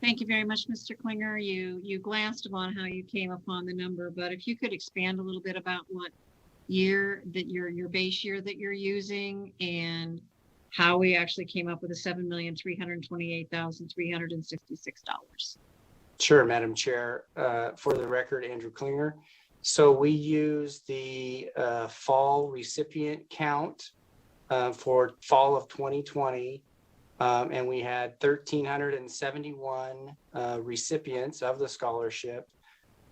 Speaker 1: Thank you very much, Mr. Klinger. You glanced upon how you came upon the number, but if you could expand a little bit about what year that your base year that you're using and how we actually came up with the $7,328,366.
Speaker 14: Sure, Madam Chair. For the record, Andrew Klinger. So we use the fall recipient count for fall of 2020, and we had 1,371 recipients of the scholarship.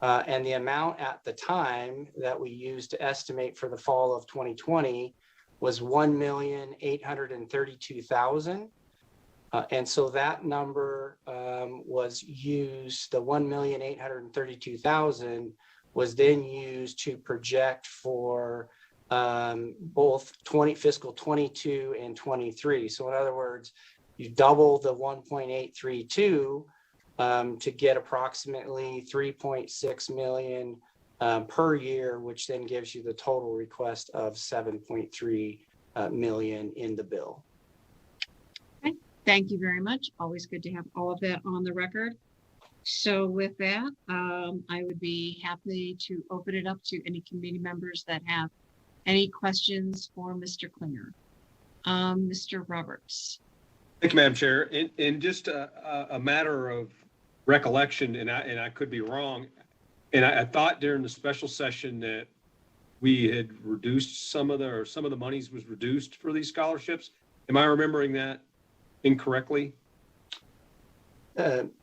Speaker 14: And the amount at the time that we used to estimate for the fall of 2020 was $1,832,000. And so that number was used, the $1,832,000 was then used to project for both fiscal 22 and 23. So in other words, you double the 1.832 to get approximately 3.6 million per year, which then gives you the total request of 7.3 million in the bill.
Speaker 1: Okay, thank you very much. Always good to have all of that on the record. So with that, I would be happy to open it up to any committee members that have any questions for Mr. Klinger. Mr. Roberts.
Speaker 15: Thank you, Madam Chair. In just a matter of recollection, and I could be wrong, and I thought during the special session that we had reduced some of the monies was reduced for these scholarships. Am I remembering that incorrectly?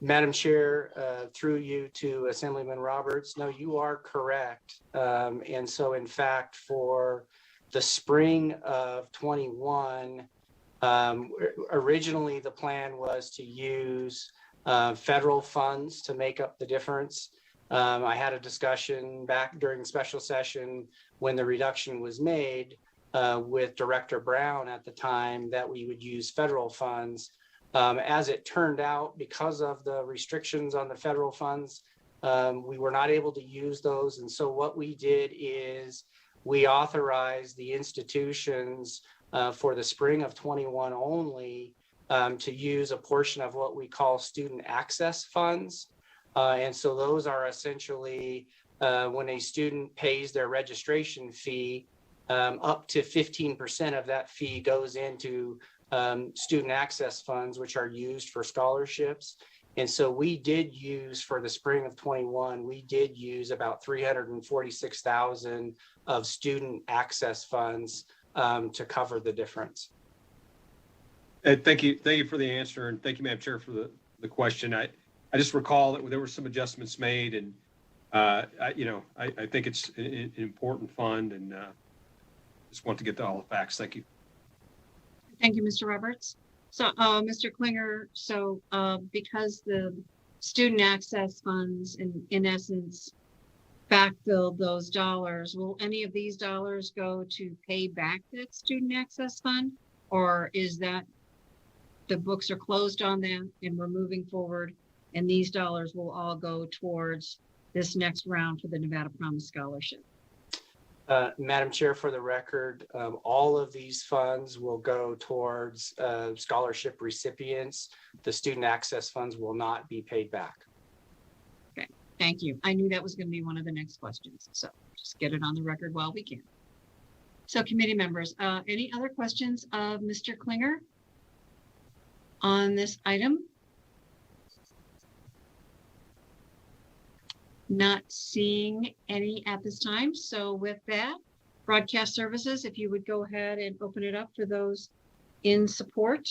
Speaker 14: Madam Chair, through you to Assemblyman Roberts, no, you are correct. And so in fact, for the spring of 21, originally the plan was to use federal funds to make up the difference. I had a discussion back during special session when the reduction was made with Director Brown at the time that we would use federal funds. As it turned out, because of the restrictions on the federal funds, we were not able to use those. And so what we did is we authorized the institutions for the spring of 21 only to use a portion of what we call student access funds. And so those are essentially when a student pays their registration fee, up to 15% of that fee goes into student access funds, which are used for scholarships. And so we did use for the spring of 21, we did use about 346,000 of student access funds to cover the difference.
Speaker 15: Thank you for the answer, and thank you, Madam Chair, for the question. I just recall that there were some adjustments made, and I think it's an important fund, and just want to get to all the facts. Thank you.
Speaker 1: Thank you, Mr. Roberts. So, Mr. Klinger, so because the student access funds in essence backfilled those dollars, will any of these dollars go to pay back that student access fund? Or is that the books are closed on them and we're moving forward and these dollars will all go towards this next round for the Nevada Promise Scholarship?
Speaker 14: Madam Chair, for the record, all of these funds will go towards scholarship recipients. The student access funds will not be paid back.
Speaker 1: Okay, thank you. I knew that was going to be one of the next questions, so just get it on the record while we can. So committee members, any other questions of Mr. Klinger on this item? Not seeing any at this time. So with that, broadcast services, if you would go ahead and open it up for those in support.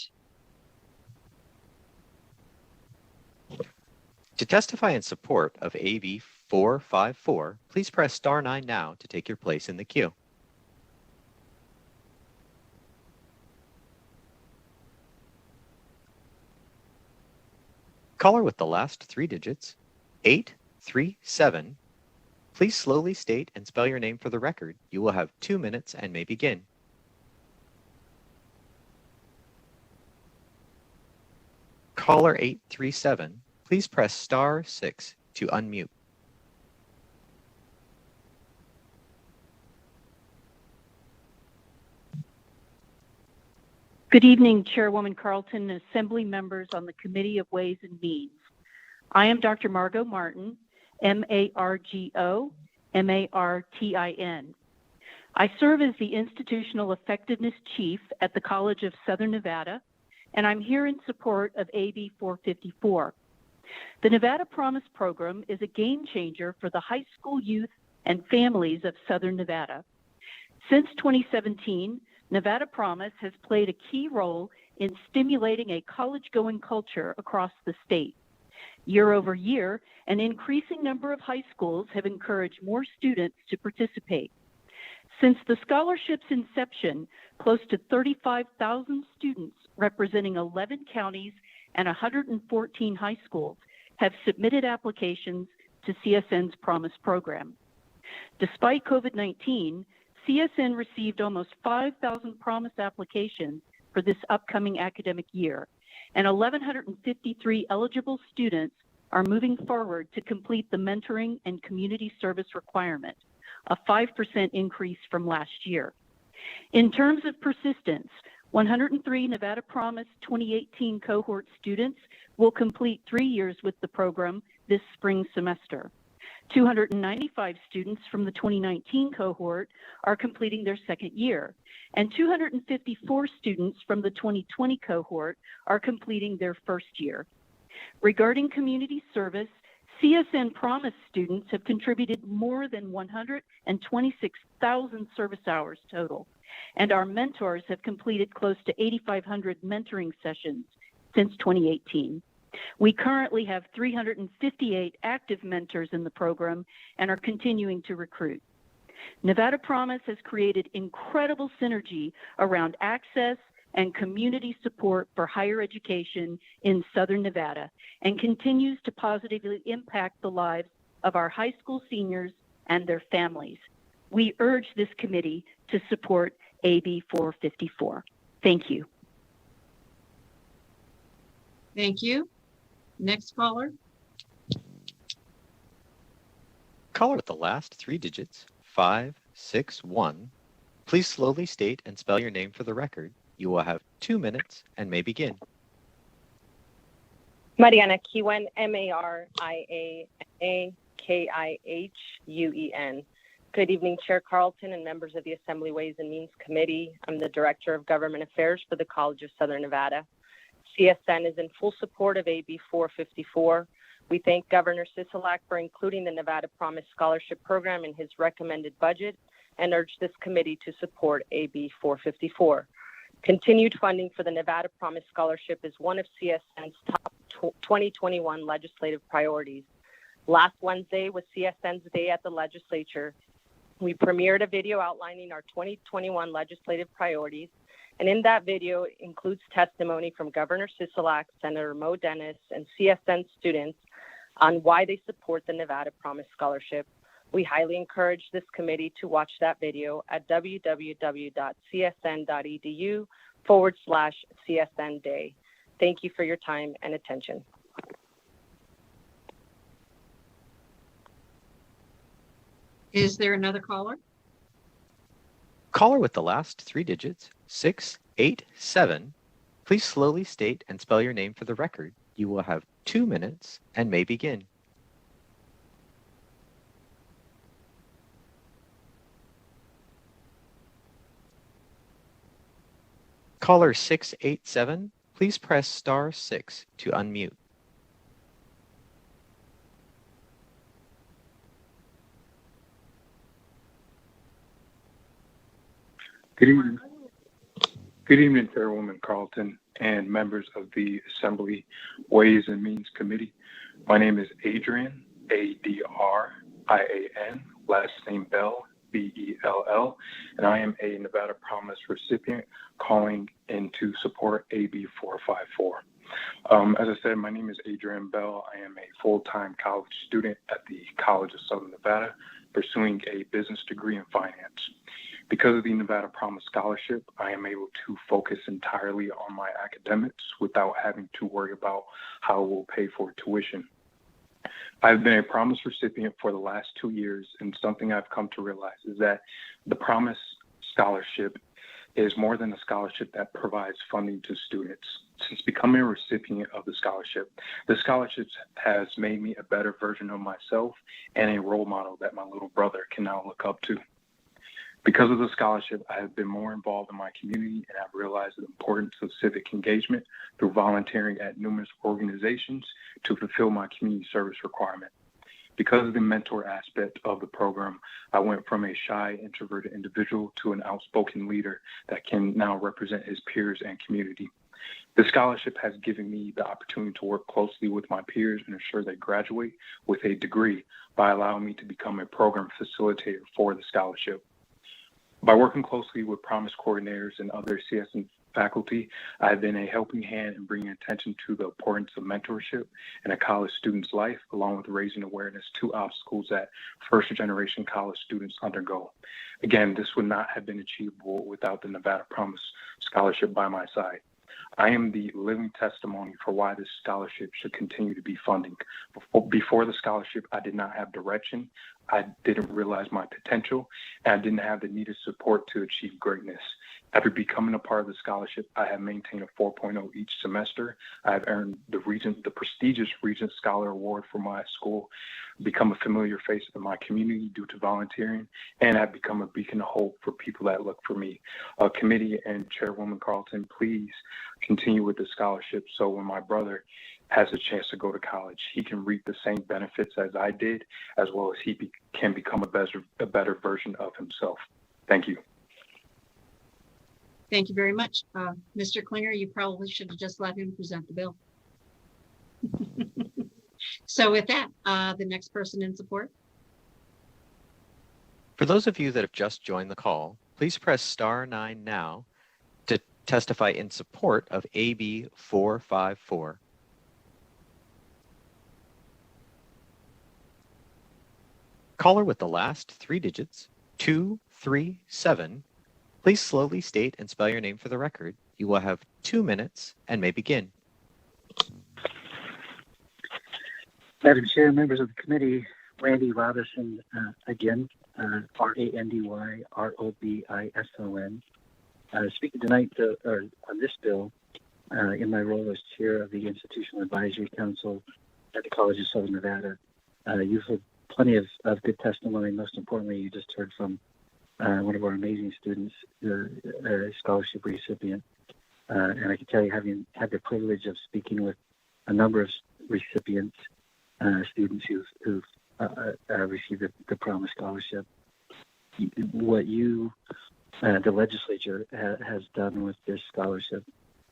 Speaker 3: To testify in support of AB 454, please press star 9 now to take your place in the queue. Caller with the last 3 digits, 837. Please slowly state and spell your name for the record. You will have 2 minutes and may begin. Caller 837, please press star 6 to unmute.
Speaker 13: Good evening, Chairwoman Carlton and Assembly members on the Committee of Ways and Means.
Speaker 16: I am Dr. Margot Martin, M-A-R-G-O-M-A-R-T-I-N. I serve as the Institutional Effectiveness Chief at the College of Southern Nevada, and I'm here in support of AB 454. The Nevada Promise Program is a game changer for the high school youth and families of Southern Nevada. Since 2017, Nevada Promise has played a key role in stimulating a college-going culture across the state. Year over year, an increasing number of high schools have encouraged more students to participate. Since the scholarship's inception, close to 35,000 students representing 11 counties and 114 high schools have submitted applications to CSN's Promise program. Despite COVID-19, CSN received almost 5,000 Promise applications for this upcoming academic year, and 1,153 eligible students are moving forward to complete the mentoring and community service requirement, a 5% increase from last year. In terms of persistence, 103 Nevada Promise 2018 cohort students will complete 3 years with the program this spring semester. 295 students from the 2019 cohort are completing their second year, and 254 students from the 2020 cohort are completing their first year. Regarding community service, CSN Promise students have contributed more than 126,000 service hours total, and our mentors have completed close to 8,500 mentoring sessions since 2018. We currently have 358 active mentors in the program and are continuing to recruit. Nevada Promise has created incredible synergy around access and community support for higher education in Southern Nevada and continues to positively impact the lives of our high school seniors and their families. We urge this committee to support AB 454. Thank you.
Speaker 1: Thank you. Next caller.
Speaker 3: Caller with the last 3 digits, 561. Please slowly state and spell your name for the record. You will have 2 minutes and may begin.
Speaker 17: Mariana Kiwen, Mariana-Kihuen. Good evening, Chair Carlton and members of the Assembly Ways and Means Committee. I'm the Director of Government Affairs for the College of Southern Nevada. CSN is in full support of AB 454. We thank Governor Sisolak for including the Nevada Promise Scholarship Program in his recommended budget and urge this committee to support AB 454. Continued funding for the Nevada Promise Scholarship is one of CSN's top 2021 legislative priorities. Last Wednesday was CSN's Day at the Legislature. We premiered a video outlining our 2021 legislative priorities, and in that video includes testimony from Governor Sisolak, Senator Mo Dennis, and CSN students on why they support the Nevada Promise Scholarship. We highly encourage this committee to watch that video at www.csn.edu/CSN Day. Thank you for your time and attention.
Speaker 1: Is there another caller?
Speaker 3: Caller with the last 3 digits, 687. Please slowly state and spell your name for the record. You will have 2 minutes and may begin. Caller 687, please press *6 to unmute.
Speaker 18: Good evening. Good evening, Chairwoman Carlton and members of the Assembly Ways and Means Committee. My name is Adrian, A-D-R-I-A-N, last name Bell, B-E-L-L, and I am a Nevada Promise recipient calling in to support AB 454. As I said, my name is Adrian Bell. I am a full-time college student at the College of Southern Nevada, pursuing a business degree in finance. Because of the Nevada Promise Scholarship, I am able to focus entirely on my academics without having to worry about how we'll pay for tuition. I've been a Promise recipient for the last 2 years, and something I've come to realize is that the Promise Scholarship is more than a scholarship that provides funding to students. Since becoming a recipient of the scholarship has made me a better version of myself and a role model that my little brother can now look up to. Because of the scholarship, I have been more involved in my community and have realized the importance of civic engagement through volunteering at numerous organizations to fulfill my community service requirement. Because of the mentor aspect of the program, I went from a shy, introverted individual to an outspoken leader that can now represent his peers and community. The scholarship has given me the opportunity to work closely with my peers and ensure they graduate with a degree by allowing me to become a program facilitator for the scholarship. By working closely with Promise coordinators and other CSN faculty, I have been a helping hand in bringing attention to the importance of mentorship in a college student's life, along with raising awareness to obstacles that first-generation college students undergo. Again, this would not have been achievable without the Nevada Promise Scholarship by my side. I am the living testimony for why this scholarship should continue to be funding. Before the scholarship, I did not have direction. I didn't realize my potential, and I didn't have the needed support to achieve greatness. After becoming a part of the scholarship, I have maintained a 4.0 each semester. I have earned the prestigious Regent Scholar Award for my school, become a familiar face in my community due to volunteering, and I've become a beacon of hope for people that look for me. Committee and Chairwoman Carlton, please continue with the scholarship so when my brother has a chance to go to college, he can reap the same benefits as I did, as well as he can become a better version of himself. Thank you.
Speaker 1: Thank you very much. Mr. Klinger, you probably should have just let him present the bill. So with that, the next person in support.
Speaker 3: For those of you that have just joined the call, please press *9 now to testify in support of AB 454. Caller with the last 3 digits, 237. Please slowly state and spell your name for the record. You will have 2 minutes and may begin.
Speaker 12: Madam Chair, members of the committee, Randy Robison again, R-A-N-D-Y-R-O-B-I-S-O-N. Speaking tonight on this bill in my role as chair of the Institutional Advisory Council at the College of Southern Nevada. You've heard plenty of good testimony. Most importantly, you just heard from one of our amazing students, a scholarship recipient. And I can tell you, having had the privilege of speaking with a number of recipients, students who've received the Promise Scholarship, what the legislature has done with this scholarship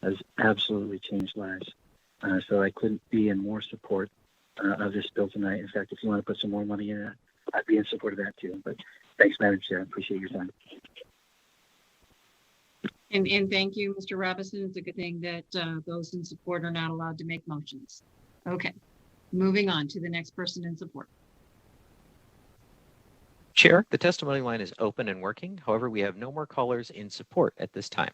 Speaker 12: has absolutely changed lives. So I couldn't be in more support of this bill tonight. In fact, if you want to put some more money in it, I'd be in support of that too. But thanks, Madam Chair. I appreciate your time.
Speaker 1: And thank you, Mr. Robinson. It's a good thing that those in support are not allowed to make motions. Okay, moving on to the next person in support.
Speaker 3: Chair, the testimony line is open and working. However, we have no more callers in support at this time.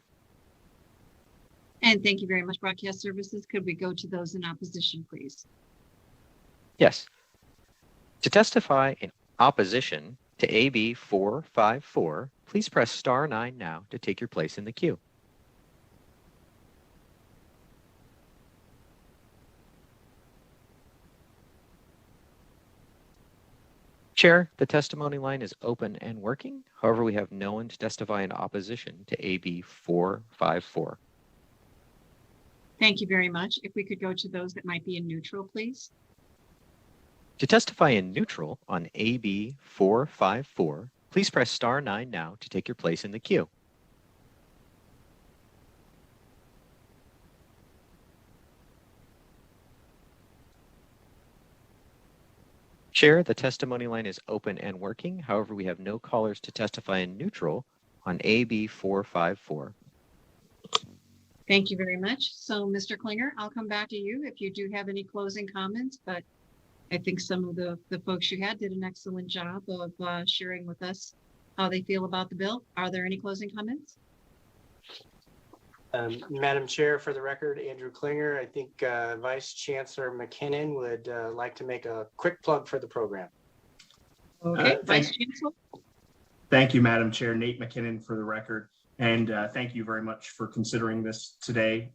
Speaker 1: And thank you very much, Broadcast Services. Could we go to those in opposition, please?
Speaker 3: Yes. To testify in opposition to AB 454, please press *9 now to take your place in the queue. Chair, the testimony line is open and working. However, we have no one to testify in opposition to AB 454.
Speaker 1: Thank you very much. If we could go to those that might be in neutral, please.
Speaker 3: To testify in neutral on AB 454, please press *9 now to take your place in the queue. Chair, the testimony line is open and working. However, we have no callers to testify in neutral on AB 454.
Speaker 1: Thank you very much. So, Mr. Klinger, I'll come back to you if you do have any closing comments, but I think some of the folks you had did an excellent job of sharing with us how they feel about the bill. Are there any closing comments?
Speaker 14: Madam Chair, for the record, Andrew Klinger. I think Vice Chancellor McKinnon would like to make a quick plug for the program.
Speaker 1: Okay, Vice Chancellor.
Speaker 5: Thank you, Madam Chair. Nate McKinnon for the record.
Speaker 19: And thank you very much for considering this today.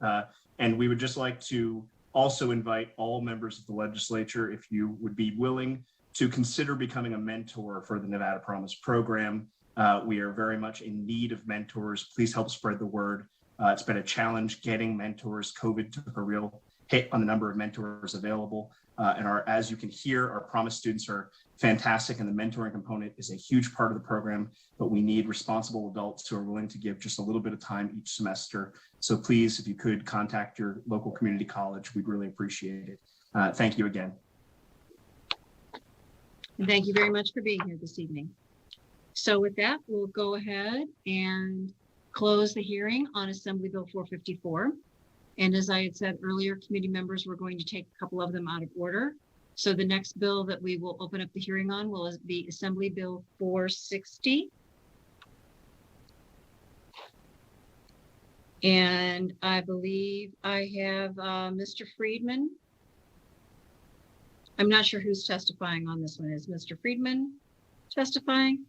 Speaker 19: And we would just like to also invite all members of the legislature, if you would be willing to consider becoming a mentor for the Nevada Promise program. We are very much in need of mentors. Please help spread the word. It's been a challenge getting mentors. COVID took a real hit on the number of mentors available. As you can hear, our Promise students are fantastic, and the mentoring component is a huge part of the program, but we need responsible adults who are willing to give just a little bit of time each semester. So please, if you could contact your local community college, we'd really appreciate it. Thank you again.
Speaker 1: And thank you very much for being here this evening. So with that, we'll go ahead and close the hearing on Assembly Bill 454. And as I had said earlier, committee members, we're going to take a couple of them out of order. So the next bill that we will open up the hearing on will be Assembly Bill 460. And I believe I have Mr. Friedman. I'm not sure who's testifying on this one. Is Mr. Friedman testifying?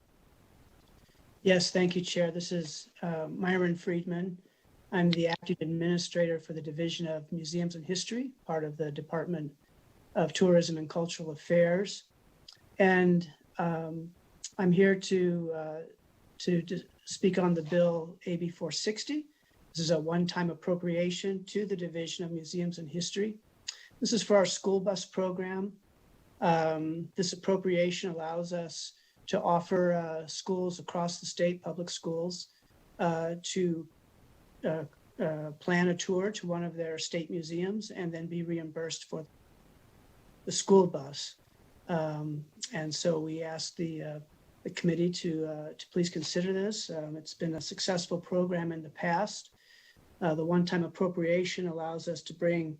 Speaker 20: Yes, thank you, Chair. This is Myron Friedman. I'm the acting administrator for the Division of Museums and History, part of the Department of Tourism and Cultural Affairs. And I'm here to speak on the bill AB 460. This is a one-time appropriation to the Division of Museums and History. This is for our school bus program. This appropriation allows us to offer schools across the state, public schools, to plan a tour to one of their state museums and then be reimbursed for the school bus. And so we asked the committee to please consider this. It's been a successful program in the past. The one-time appropriation allows us to bring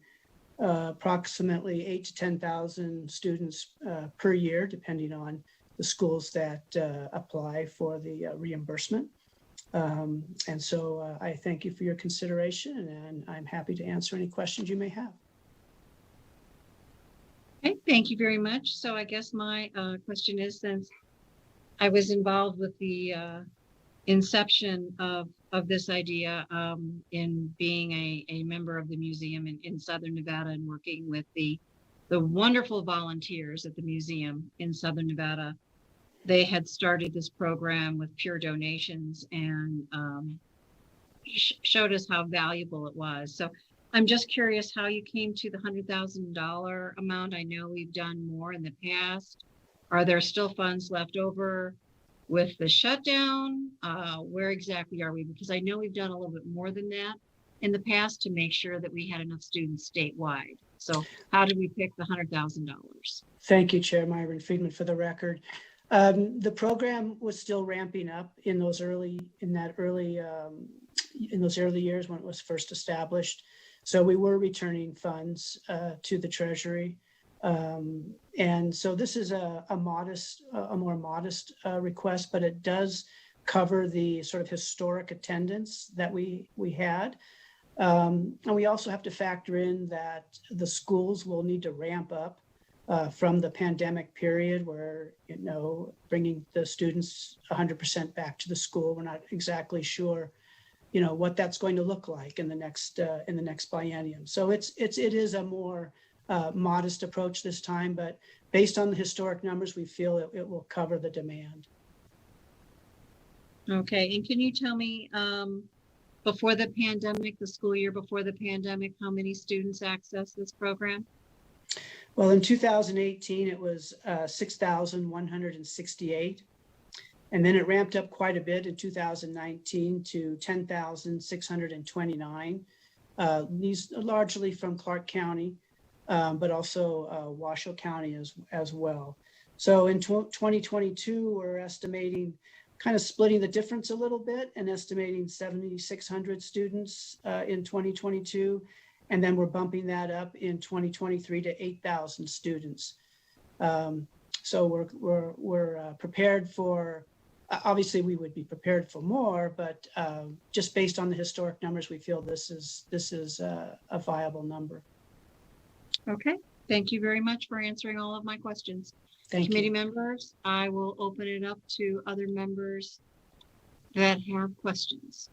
Speaker 20: approximately 8,000 to 10,000 students per year, depending on the schools that apply for the reimbursement. And so I thank you for your consideration, and I'm happy to answer any questions you may have.
Speaker 1: Okay, thank you very much. So I guess my question is, since I was involved with the inception of this idea in being a member of the museum in Southern Nevada and working with the wonderful volunteers at the museum in Southern Nevada, they had started this program with pure donations and showed us how valuable it was. So I'm just curious how you came to the $100,000 amount. I know we've done more in the past. Are there still funds left over with the shutdown? Where exactly are we? Because I know we've done a little bit more than that in the past to make sure that we had enough students statewide. So how did we pick the $100,000?
Speaker 20: Thank you, Chair Myron Friedman, for the record. The program was still ramping up in those early years when it was first established. So we were returning funds to the Treasury. And so this is a more modest request, but it does cover the sort of historic attendance that we had. And we also have to factor in that the schools will need to ramp up from the pandemic period where, bringing the students 100% back to the school. We're not exactly sure, what that's going to look like in the next biennium. So it is a more modest approach this time, but based on the historic numbers, we feel it will cover the demand.
Speaker 1: Okay, and can you tell me, before the pandemic, the school year before the pandemic, how many students accessed this program?
Speaker 20: Well, in 2018, it was 6,168. And then it ramped up quite a bit in 2019 to 10,629. These are largely from Clark County, but also Washoe County as well. So in 2022, we're estimating, kind of splitting the difference a little bit and estimating 7,600 students in 2022. And then we're bumping that up in 2023 to 8,000 students. So we're prepared for, obviously we would be prepared for more, but just based on the historic numbers, we feel this is a viable number.
Speaker 1: Okay, thank you very much for answering all of my questions.
Speaker 20: Thank
Speaker 1: Committee
Speaker 20: you.
Speaker 1: members, I will open it up to other members that have questions.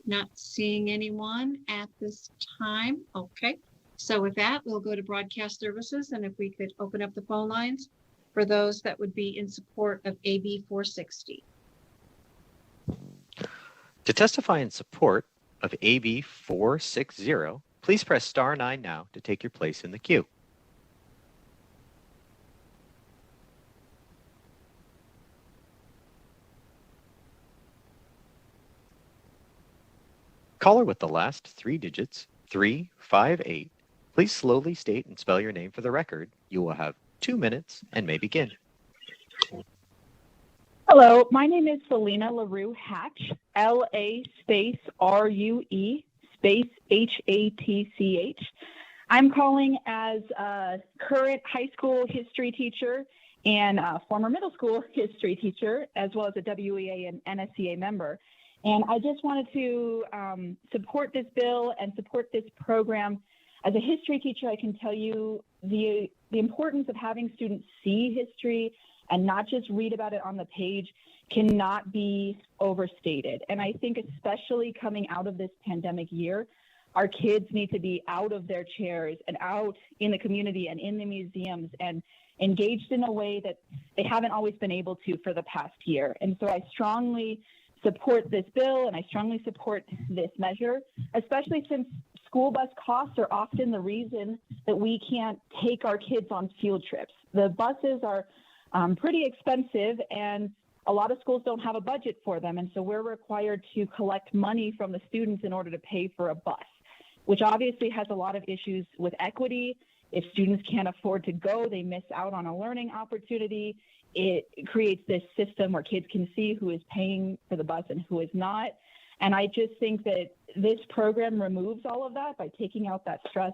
Speaker 1: Not seeing anyone at this time. Okay. So with that, we'll go to broadcast services, and if we could open up the phone lines for those that would be in support of AB 460.
Speaker 3: To testify in support of AB 460, please press star 9 now to take your place in the queue. Caller with the last 3 digits, 358, please slowly state and spell your name for the record. You will have 2 minutes and may begin.
Speaker 21: Hello, my name is Selena LaRue Hatch, L-A space R-U-E space H-A-T-C-H. I'm calling as a current high school history teacher and a former middle school history teacher, as well as a WEA and NSCA member. And I just wanted to support this bill and support this program. As a history teacher, I can tell you the importance of having students see history and not just read about it on the page cannot be overstated. And I think especially coming out of this pandemic year, our kids need to be out of their chairs and out in the community and in the museums and engaged in a way that they haven't always been able to for the past year. And so I strongly support this bill and I strongly support this measure, especially since school bus costs are often the reason that we can't take our kids on field trips. The buses are pretty expensive and a lot of schools don't have a budget for them. And so we're required to collect money from the students in order to pay for a bus, which obviously has a lot of issues with equity. If students can't afford to go, they miss out on a learning opportunity. It creates this system where kids can see who is paying for the bus and who is not. And I just think that this program removes all of that by taking out that stress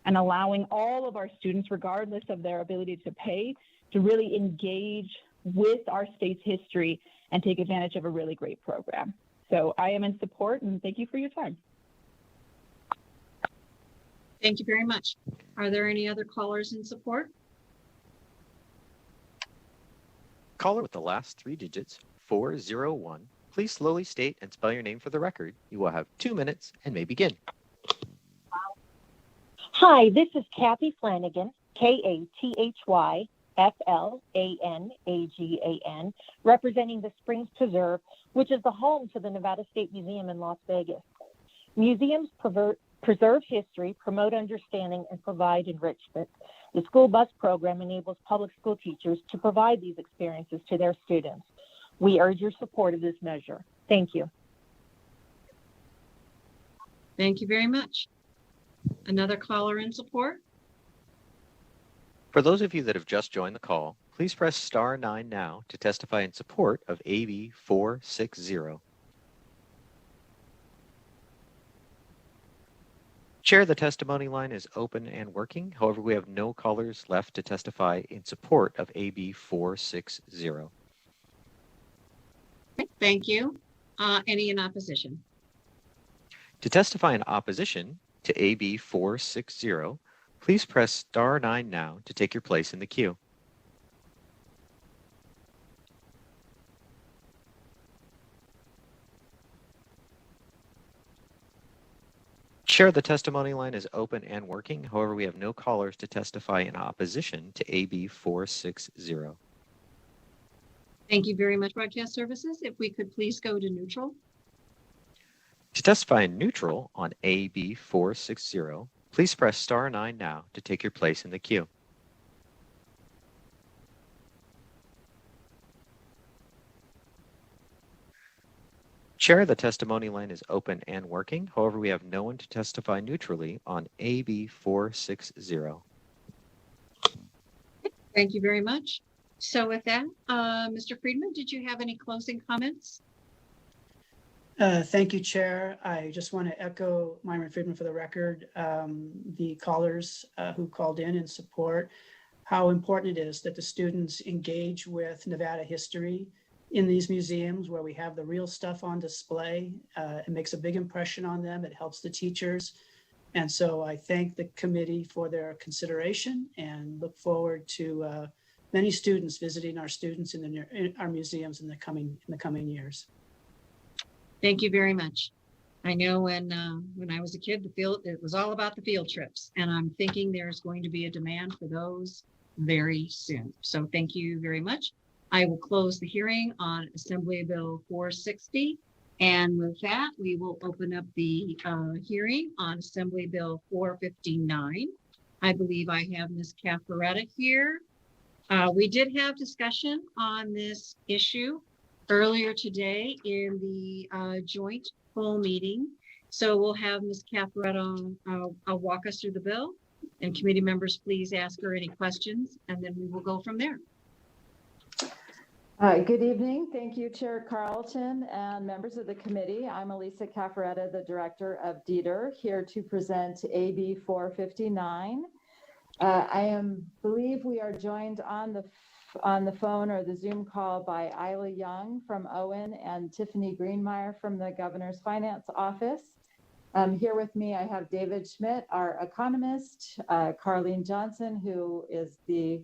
Speaker 21: and allowing all of our students, regardless of their ability to pay, to really engage with our state's history and take advantage of a really great program. So I am in support and thank you for your time.
Speaker 1: Thank you very much. Are there any other callers in support?
Speaker 3: Caller with the last 3 digits, 401, please slowly state and spell your name for the record. You will have 2 minutes and may begin.
Speaker 22: Hi, this is Kathy Flanagan, K-A-T-H-Y-F-L-A-N-A-G-A-N, representing the Springs Preserve, which is the home to the Nevada State Museum in Las Vegas. Museums preserve history, promote understanding, and provide enrichment. The school bus program enables public school teachers to provide these experiences to their students. We urge your support of this measure. Thank you.
Speaker 1: Thank you very much. Another caller in support?
Speaker 3: For those of you that have just joined the call, please press star 9 now to testify in support of AB 460. Chair, the testimony line is open and working. However, we have no callers left to testify in support of AB 460.
Speaker 1: Okay, thank you. Any in opposition?
Speaker 3: To testify in opposition to AB 460, please press star 9 now to take your place in the queue. Chair, the testimony line is open and working. However, we have no callers to testify in opposition to AB 460.
Speaker 1: Thank you very much, Broadcast Services. If we could please go to neutral.
Speaker 3: To testify in neutral on AB 460, please press star 9 now to take your place in the queue. Chair, the testimony line is open and working. However, we have no one to testify neutrally on AB 460.
Speaker 1: Thank you very much. So with that, Mr. Friedman, did you have any closing comments?
Speaker 20: Thank you, Chair. I just want to echo Myron Friedman for the record, the callers who called in support, how important it is that the students engage with Nevada history in these museums where we have the real stuff on display. It makes a big impression on them. It helps the teachers. And so I thank the committee for their consideration and look forward to many students visiting our students in our museums in the coming years.
Speaker 1: Thank you very much. I know when I was a kid, it was all about the field trips, and I'm thinking there's going to be a demand for those very soon. So thank you very much. I will close the hearing on Assembly Bill 460. And with that, we will open up the hearing on Assembly Bill 459. I believe I have Ms. Caffaretta here. We did have discussion on this issue earlier today in the joint full meeting. So we'll have Ms. Caffaretta walk us through the bill, and committee members, please ask her any questions, and then we will go from there.
Speaker 2: Good evening. Thank you, Chair Carlton and members of the committee. I'm Elisa Caffaretta, the Director of DETR, here to present AB 459. I believe we are joined on the phone or the Zoom call by Isla Young from Owen and Tiffany Greenmeyer from the Governor's Finance Office. Here with me, I have David Schmidt, our economist, Carlene Johnson, who is the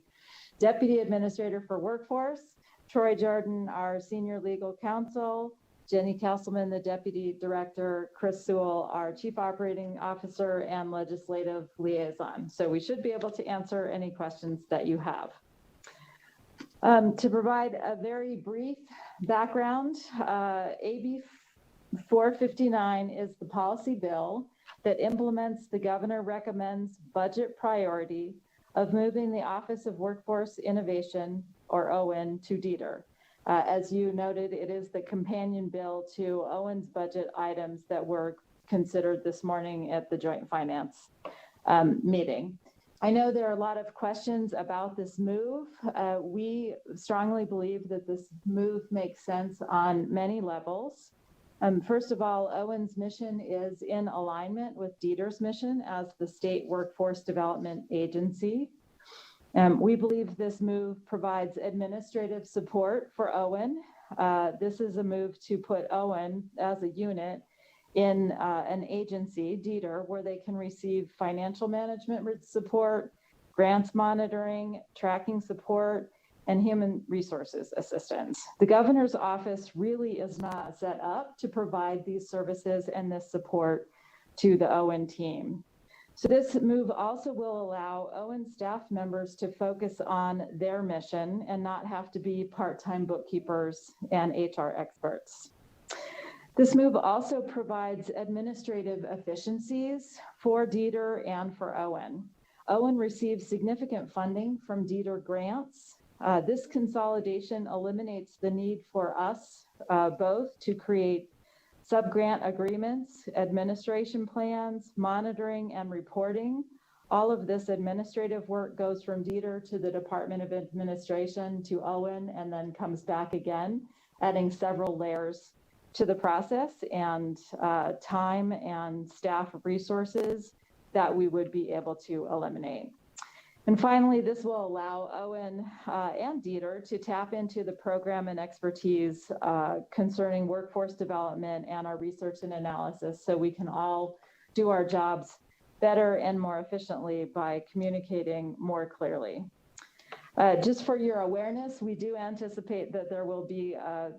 Speaker 2: Deputy Administrator for Workforce, Troy Jordan, our Senior Legal Counsel, Jenny Kesselman, the Deputy Director, Chris Sewell, our Chief Operating Officer and Legislative Liaison. So we should be able to answer any questions that you have. To provide a very brief background, AB 459 is the policy bill that implements the Governor recommends budget priority of moving the Office of Workforce Innovation, or OWIN, to DETR. As you noted, it is the companion bill to OWIN's budget items that were considered this morning at the Joint Finance meeting. I know there are a lot of questions about this move. We strongly believe that this move makes sense on many levels. First of all, OWIN's mission is in alignment with DETR's mission as the state workforce development agency. We believe this move provides administrative support for OWIN. This is a move to put OWIN as a unit in an agency, DETR, where they can receive financial management support, grants monitoring, tracking support, and human resources assistance. The Governor's office really is not set up to provide these services and this support to the OWIN team. So this move also will allow OWIN staff members to focus on their mission and not have to be part-time bookkeepers and HR experts. This move also provides administrative efficiencies for DETR and for OWIN. OWIN receives significant funding from DETR grants. This consolidation eliminates the need for us both to create sub-grant agreements, administration plans, monitoring, and reporting. All of this administrative work goes from DETR to the Department of Administration to OWIN and then comes back again, adding several layers to the process and time and staff resources that we would be able to eliminate. And finally, this will allow OWIN and DETR to tap into the program and expertise concerning workforce development and our research and analysis so we can all do our jobs better and more efficiently by communicating more clearly. Just for your awareness, we do anticipate that there will be an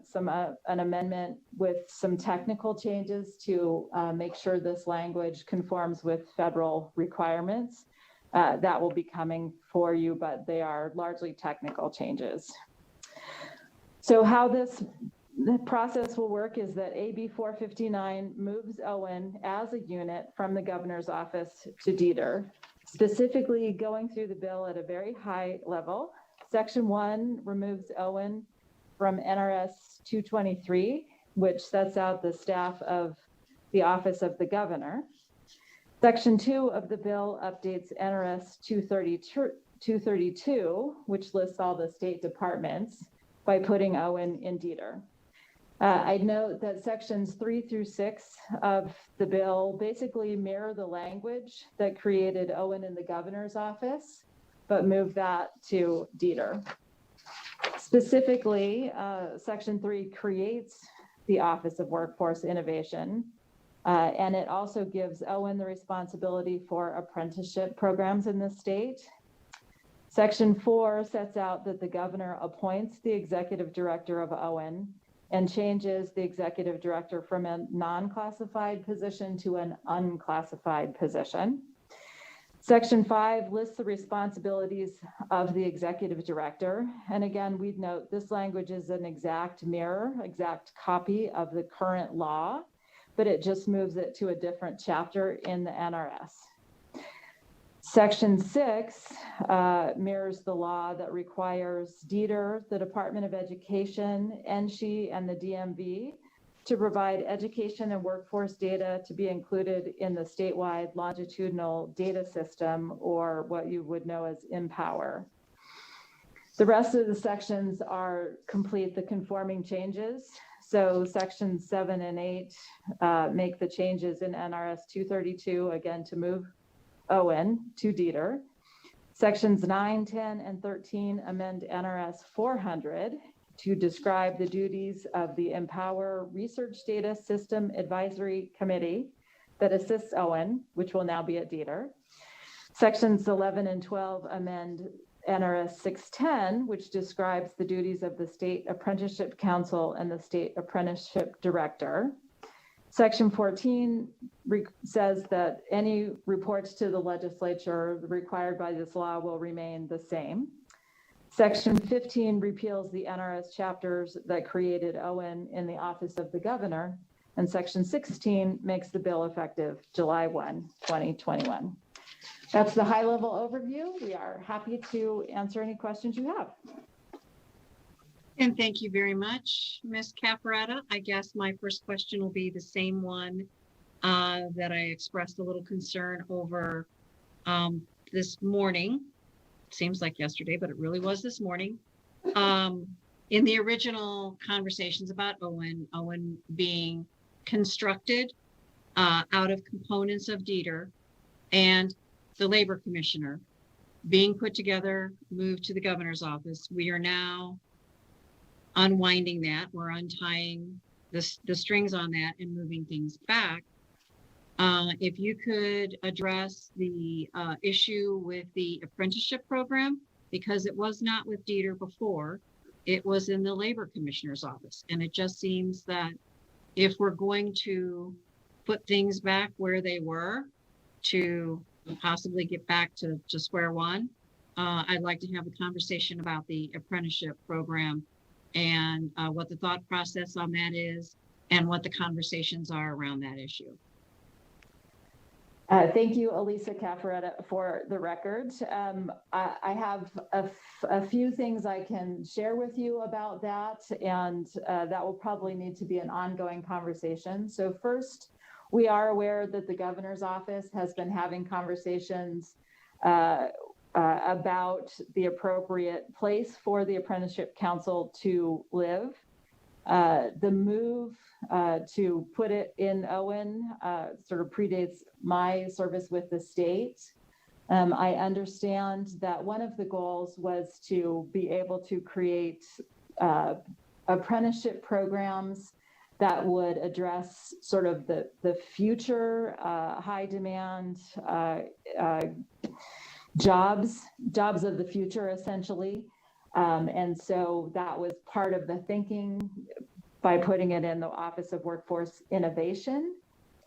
Speaker 2: amendment with some technical changes to make sure this language conforms with federal requirements. That will be coming for you, but they are largely technical changes. So how the process will work is that AB 459 moves OWIN as a unit from the Governor's office to DETR, specifically going through the bill at a very high level. Section 1 removes OWIN from NRS 223, which sets out the staff of the Office of the Governor. Section 2 of the bill updates NRS 232, which lists all the state departments, by putting OWIN in DETR. I'd note that sections 3 through 6 of the bill basically mirror the language that created OWIN in the Governor's office, but move that to DETR. Specifically, Section 3 creates the Office of Workforce Innovation, and it also gives OWIN the responsibility for apprenticeship programs in the state. Section 4 sets out that the Governor appoints the executive director of OWIN, and changes the executive director from a non-classified position to an unclassified position. Section 5 lists the responsibilities of the executive director. And again, we'd note this language is an exact mirror, exact copy of the current law, but it just moves it to a different chapter in the NRS. Section 6 mirrors the law that requires DETR, the Department of Education, NSHE, and the DMV to provide education and workforce data to be included in the statewide longitudinal data system, or what you would know as Empower. The rest of the sections are complete the conforming changes. So sections 7 and 8 make the changes in NRS 232, again, to move OWN to DETR. Sections 9, 10, and 13 amend NRS 400 to describe the duties of the Empower Research Data System Advisory Committee that assists OWN, which will now be at DETR. Sections 11 and 12 amend NRS 610, which describes the duties of the State Apprenticeship Council and the State Apprenticeship Director. Section 14 says that any reports to the legislature required by this law will remain the same. Section 15 repeals the NRS chapters that created OWN in the office of the governor, and Section 16 makes the bill effective July 1, 2021. That's the high-level overview. We are happy to answer any questions you have.
Speaker 1: And thank you very much, Ms. Cafaretta. I guess my first question will be the same one that I expressed a little concern over this morning. Seems like yesterday, but it really was this morning. In the original conversations about OWN being constructed out of components of DETR, and the labor commissioner being put together, moved to the governor's office, we are now unwinding that. We're untying the strings on that and moving things back. If you could address the issue with the apprenticeship program, because it was not with DETR before, it was in the labor commissioner's office. And it just seems that if we're going to put things back where they were to possibly get back to square one, I'd like to have a conversation about the apprenticeship program and what the thought process on that is and what the conversations are around that issue.
Speaker 2: Thank you, Elisa Cafaretta, for the record. I have a few things I can share with you about that, and that will probably need to be an ongoing conversation. So first, we are aware that the governor's office has been having conversations about the appropriate place for the Apprenticeship Council to live. The move to put it in OWN sort of predates my service with the state. I understand that one of the goals was to be able to create apprenticeship programs that would address sort of the future high demand jobs of the future, essentially. And so that was part of the thinking by putting it in the Office of Workforce Innovation.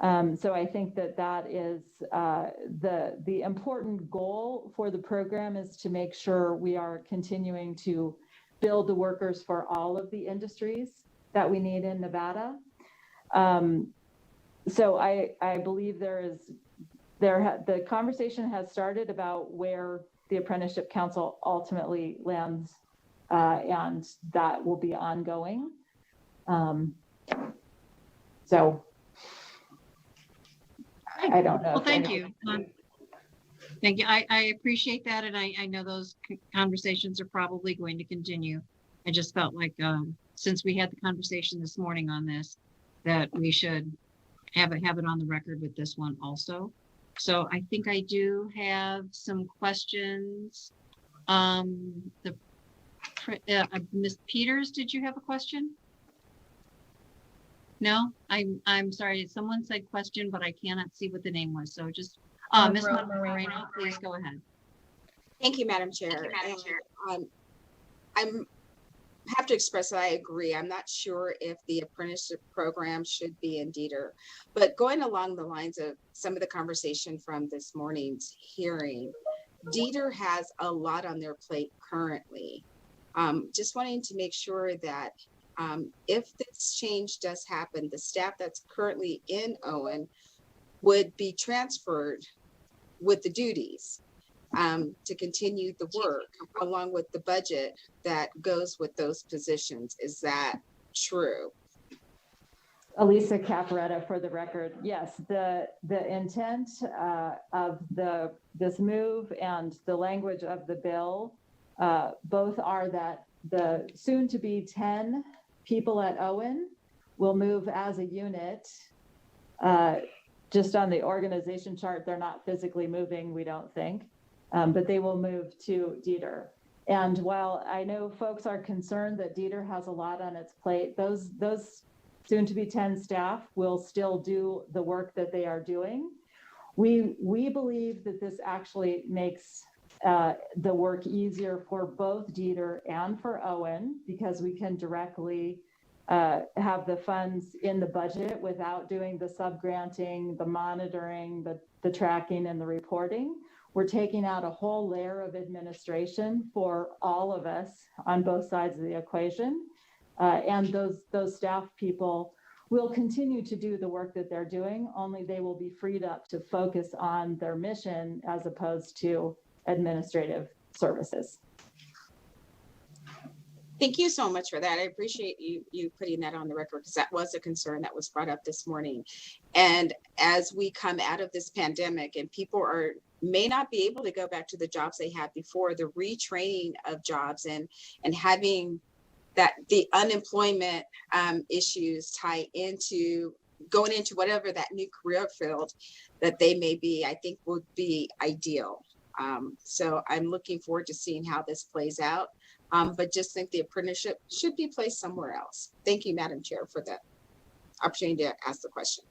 Speaker 2: So I think that is the important goal for the program, is to make sure we are continuing to build the workers for all of the industries that we need in Nevada. So I believe the conversation has started about where the Apprenticeship Council ultimately lands, and that will be ongoing. So I don't know.
Speaker 1: Well, thank you. Thank you. I appreciate that. And I know those conversations are probably going to continue. I just felt like since we had the conversation this morning on this, that we should have it on the record with this one also. So I think I do have some questions. Ms. Peters, did you have a question? No, I'm sorry. Someone said question, but I cannot see what the name was. So just Ms. Moreno, please go ahead.
Speaker 4: Thank you, Madam Chair. I'm have to express that I agree. I'm not sure if the apprenticeship program should be in Dieter, but going along the lines of some of the conversation from this morning's hearing, Dieter has a lot on their plate currently. Just wanting to make sure that if this change does happen, the staff that's currently in Owen would be transferred with the duties to continue the work along with the budget that goes with those positions. Is that true?
Speaker 2: Elisa Cafaretta, for the record, yes, the intent of this move and the language of the bill both are that the soon-to-be 10 people at Owen will move as a unit. Just on the organization chart, they're not physically moving, we don't think, but they will move to Dieter. And while I know folks are concerned that Dieter has a lot on its plate, those soon-to-be 10 staff will still do the work that they are doing. We believe that this actually makes the work easier for both Dieter and for Owen, because we can directly have the funds in the budget without doing the subgranting, the monitoring, the tracking, and the reporting. We're taking out a whole layer of administration for all of us on both sides of the equation. And those staff people will continue to do the work that they're doing, only they will be freed up to focus on their mission as opposed to administrative services.
Speaker 4: Thank you so much for that. I appreciate you putting that on the record, because that was a concern that was brought up this morning. And as we come out of this pandemic and people may not be able to go back to the jobs they had before, the retraining of jobs and having that the unemployment issues tie into going into whatever that new career field that they may be, I think would be ideal. So I'm looking forward to seeing how this plays out. But just think the apprenticeship should be placed somewhere else. Thank you, Madam Chair, for the opportunity to ask the question.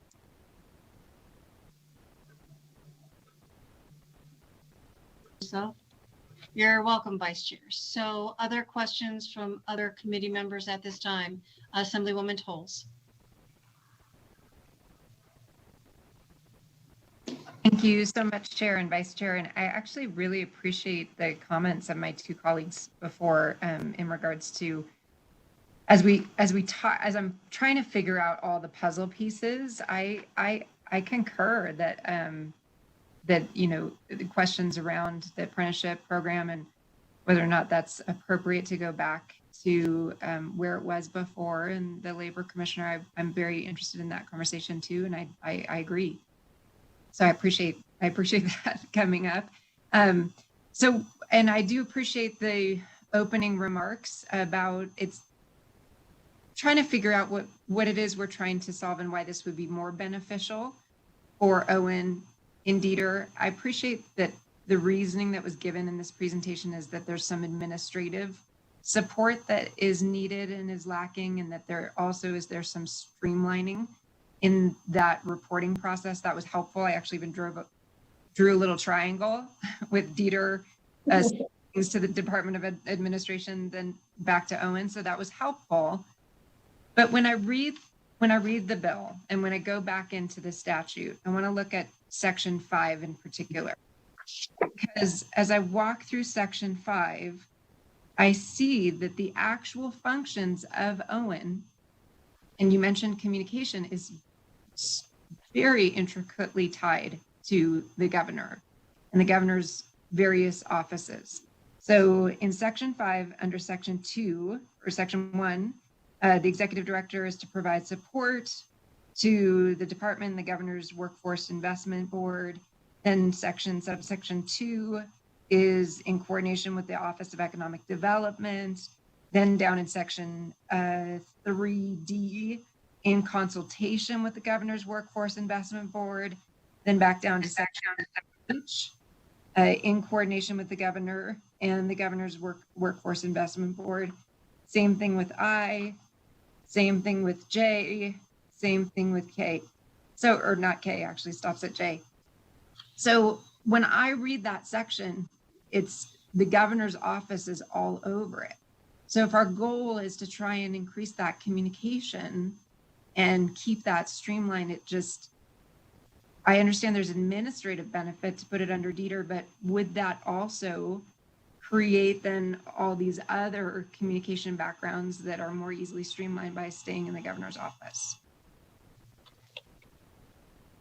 Speaker 1: So you're welcome, Vice Chair. So other questions from other committee members at this time? Assemblywoman Tolles.
Speaker 7: Thank you so much, Chair and Vice Chair. And I actually really appreciate the comments of my two colleagues before in regards to as I'm trying to figure out all the puzzle pieces. I concur that that the questions around the apprenticeship program and whether or not that's appropriate to go back to where it was before. And the Labor Commissioner, I'm very interested in that conversation too, and I agree. So I appreciate that coming up. And I do appreciate the opening remarks about it's trying to figure out what it is we're trying to solve and why this would be more beneficial for Owen in Dieter. I appreciate that the reasoning that was given in this presentation is that there's some administrative support that is needed and is lacking, and that there also is some streamlining in that reporting process. That was helpful. I actually even drew a little triangle with Dieter things to the Department of Administration, then back to Owen. So that was helpful. But when I read the bill and when I go back into the statute, I want to look at Section 5 in particular, because as I walk through Section 5, I see that the actual functions of Owen, and you mentioned communication, is very intricately tied to the governor and the governor's various offices. So in Section 5, under Section 2 or Section 1, the executive director is to provide support to the department, the governor's workforce investment board. Then subsection 2 is in coordination with the Office of Economic Development. Then down in Section 3D, in consultation with the governor's workforce investment board. Then back down to Section H, in coordination with the governor and the governor's workforce investment board. Same thing with I, same thing with J, same thing with K. So, or not K, actually stops at J. So when I read that section, it's the governor's office is all over it. So if our goal is to try and increase that communication and keep that streamlined, I understand there's administrative benefit to put it under DETR, but would that also create then all these other communication backgrounds that are more easily streamlined by staying in the governor's office?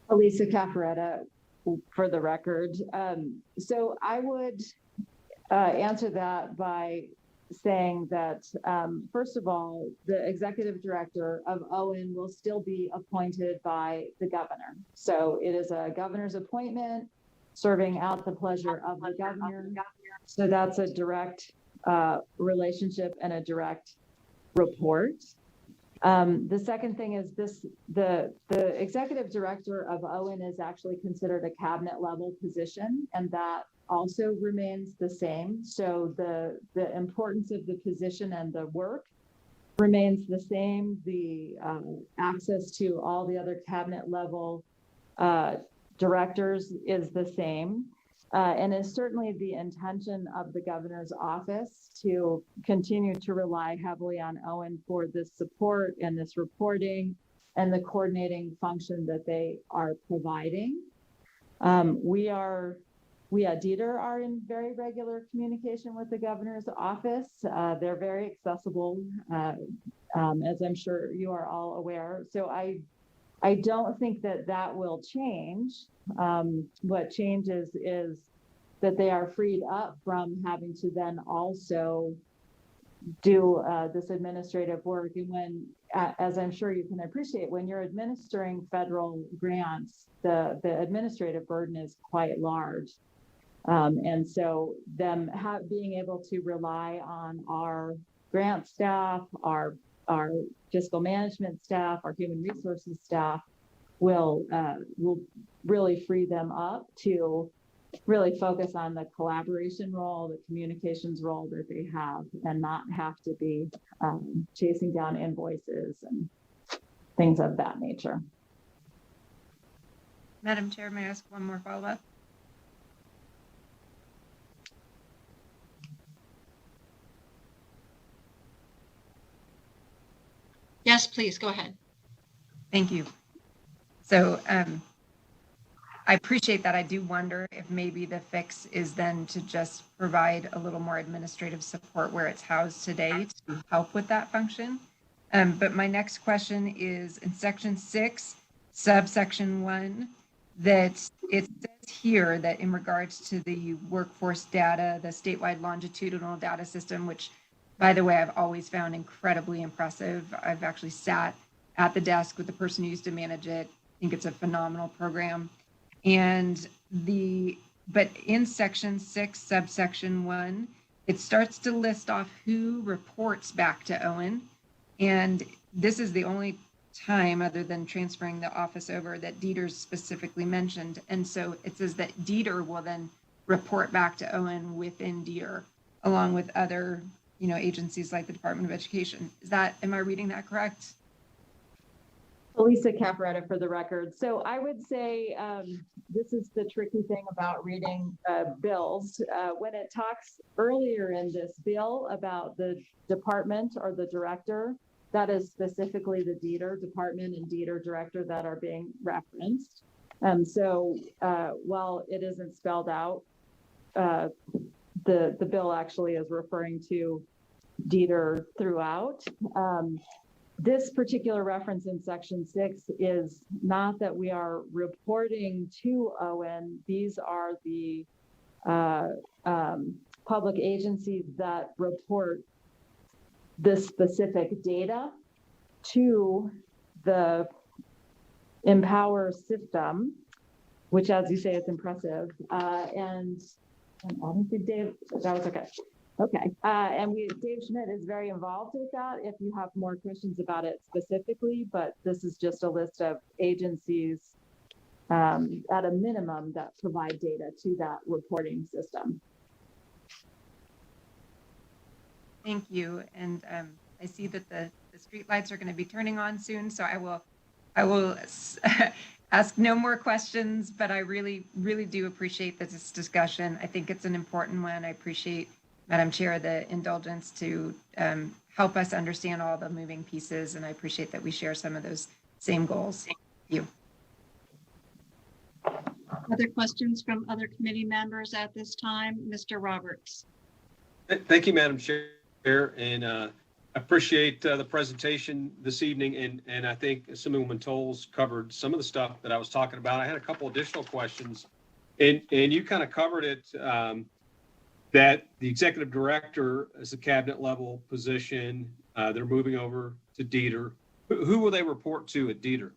Speaker 2: Elisa Caffaretta, for the record. So I would answer that by saying that, first of all, the executive director of OWYN will still be appointed by the governor. So it is a governor's appointment serving out the pleasure of the governor. So that's a direct relationship and a direct report. The second thing is the executive director of OWYN is actually considered a cabinet level position, and that also remains the same. So the importance of the position and the work remains the same. The access to all the other cabinet level directors is the same. And is certainly the intention of the governor's office to continue to rely heavily on OWYN for this support and this reporting and the coordinating function that they are providing. We at DETR are in very regular communication with the governor's office. They're very accessible, as I'm sure you are all aware. So I don't think that will change. What changes is that they are freed up from having to then also do this administrative work. And when, as I'm sure you can appreciate, when you're administering federal grants, the administrative burden is quite large. And so them being able to rely on our grant staff, our fiscal management staff, our human resources staff will really free them up to really focus on the collaboration role, the communications role that they have, and not have to be chasing down invoices and things of that nature.
Speaker 7: Madam Chair, may I ask one more follow-up?
Speaker 1: Yes, please, go ahead.
Speaker 7: Thank you. So I appreciate that. I do wonder if maybe the fix is then to just provide a little more administrative support where it's housed today to help with that function. But my next question is in section 6, subsection 1, that it says here that in regards to the workforce data, the statewide longitudinal data system, which, by the way, I've always found incredibly impressive. I've actually sat at the desk with the person who used to manage it. I think it's a phenomenal program. But in section 6, subsection 1, it starts to list off who reports back to OWYN. And this is the only time, other than transferring the office over, that DETR specifically mentioned. And so it says that DETR will then report back to OWYN within DETR, along with other agencies like the Department of Education. Am I reading that correct?
Speaker 2: Elisa Caffaretta, for the record. So I would say this is the tricky thing about reading bills. When it talks earlier in this bill about the department or the director, that is specifically the DETR department and DETR director that are being referenced. So while it isn't spelled out, the bill actually is referring to DETR throughout. This particular reference in section 6 is not that we are reporting to OWYN. These are the public agencies that report this specific data to the Empower system, which, as you say, is impressive. And I don't think Dave, that was okay. Okay, and Dave Schmidt is very involved with that if you have more questions about it specifically, but this is just a list of agencies at a minimum that provide data to that reporting system.
Speaker 7: Thank you. And I see that the street lights are going to be turning on soon, so I will ask no more questions, but I really, really do appreciate this discussion. I think it's an important one. I appreciate Madam Chair, the indulgence to help us understand all the moving pieces, and I appreciate that we share some of those same goals. Thank you.
Speaker 1: Other questions from other committee members at this time? Mr. Roberts.
Speaker 15: Thank you, Madam Chair, and appreciate the presentation this evening. And I think Assemblywoman Tolles covered some of the stuff that I was talking about. I had a couple additional questions, and you kind of covered it, that the executive director is a cabinet level position. They're moving over to Dieter. Who will they report to at Dieter?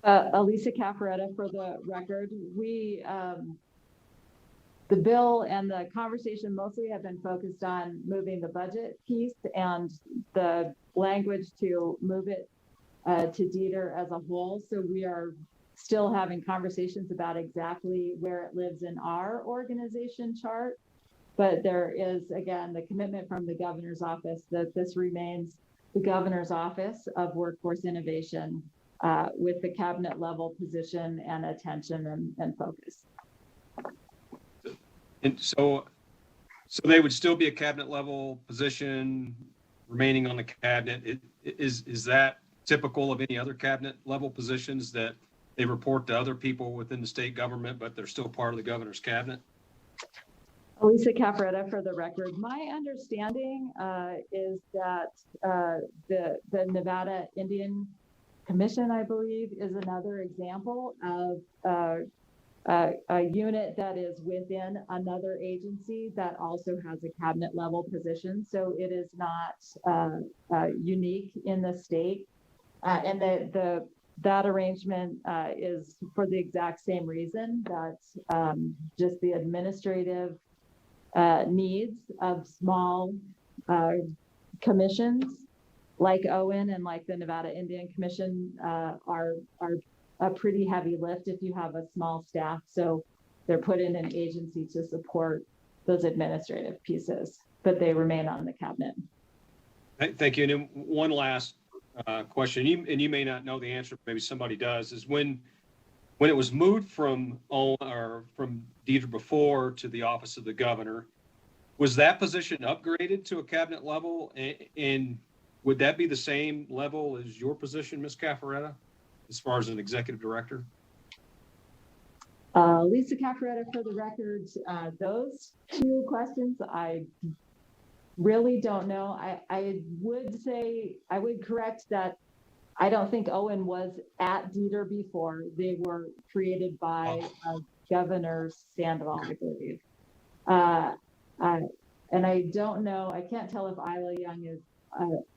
Speaker 2: Elisa Caffaretta for the record. We, the bill and the conversation mostly have been focused on moving the budget piece and the language to move it to Dieter as a whole. So we are still having conversations about exactly where it lives in our organization chart. But there is, again, the commitment from the governor's office that this remains the governor's office of workforce innovation with the cabinet level position and attention and focus.
Speaker 15: And so they would still be a cabinet level position remaining on the cabinet. Is that typical of any other cabinet level positions, that they report to other people within the state government, but they're still part of the governor's cabinet?
Speaker 2: Elisa Caffaretta for the record. My understanding is that the Nevada Indian Commission, I believe, is another example of a unit that is within another agency that also has a cabinet level position. So it is not unique in the state. And that arrangement is for the exact same reason, that just the administrative needs of small commissions like Owen and like the Nevada Indian Commission are a pretty heavy lift if you have a small staff. So they're put in an agency to support those administrative pieces, but they remain on the cabinet.
Speaker 15: Thank you. And then one last question, and you may not know the answer, maybe somebody does, is when it was moved from Owen or from Dieter before to the office of the governor, was that position upgraded to a cabinet level? And would that be the same level as your position, Ms. Caffaretta, as far as an executive director?
Speaker 2: Lisa Caffaretta for the record. Those two questions, I really don't know. I would say, I would correct that I don't think Owen was at Dieter before. They were created by Governor Sandoval, I believe. And I don't know, I can't tell if Isla Young is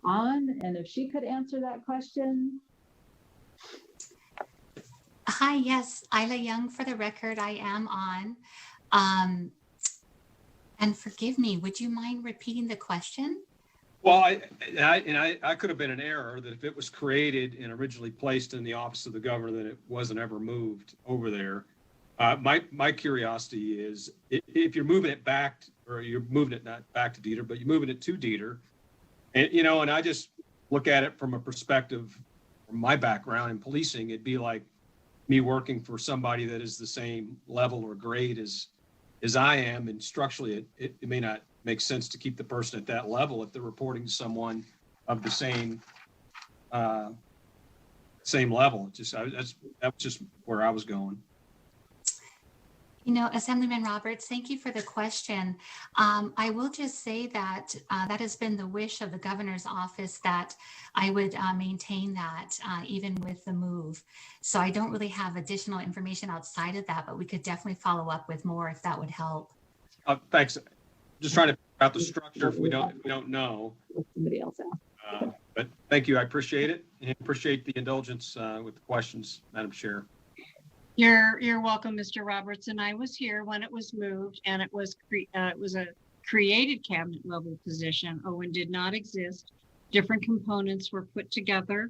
Speaker 2: on, and if she could answer that question.
Speaker 8: Hi, yes, Isla Young for the record, I am on. And forgive me, would you mind repeating the question?
Speaker 15: Well, I could have been an error that if it was created and originally placed in the office of the governor, that it wasn't ever moved over there. My curiosity is if you're moving it back, or you're moving it not back to Dieter, but you're moving it to Dieter, and I just look at it from a perspective, from my background in policing, it'd be like me working for somebody that is the same level or grade as I am, and structurally it may not make sense to keep the person at that level if they're reporting to someone of the same level. That was just where I was going.
Speaker 8: You know, Assemblyman Roberts, thank you for the question. I will just say that that has been the wish of the governor's office, that I would maintain that even with the move. So I don't really have additional information outside of that, but we could definitely follow up with more if that would help.
Speaker 15: Thanks. Just trying to figure out the structure if we don't know.
Speaker 2: Somebody else asked.
Speaker 15: But thank you. I appreciate it, and appreciate the indulgence with the questions, Madam Chair.
Speaker 1: You're welcome, Mr. Roberts. And I was here when it was moved, and it was a created cabinet level position. Owen did not exist. Different components were put together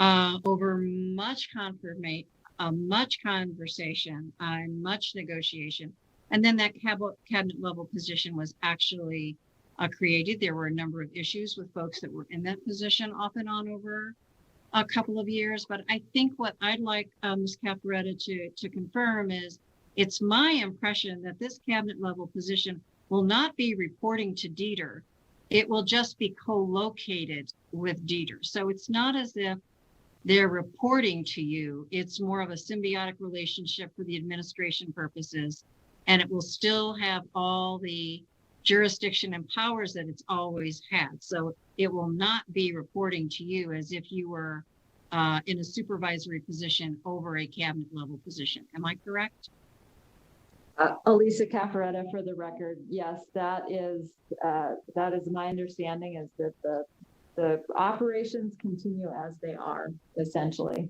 Speaker 1: over much conversation, and much negotiation. And then that cabinet level position was actually created. There were a number of issues with folks that were in that position off and on over a couple of years. But I think what I'd like Ms. Caffaretta to confirm is It's my impression that this cabinet level position will not be reporting to Dieter. It will just be co-located with Dieter. So it's not as if they're reporting to you. It's more of a symbiotic relationship for the administration purposes, and it will still have all the jurisdiction and powers that it's always had. So it will not be reporting to you as if you were in a supervisory position over a cabinet level position. Am I correct?
Speaker 2: Elisa Caffaretta, for the record, yes, that is my understanding, is that the operations continue as they are, essentially.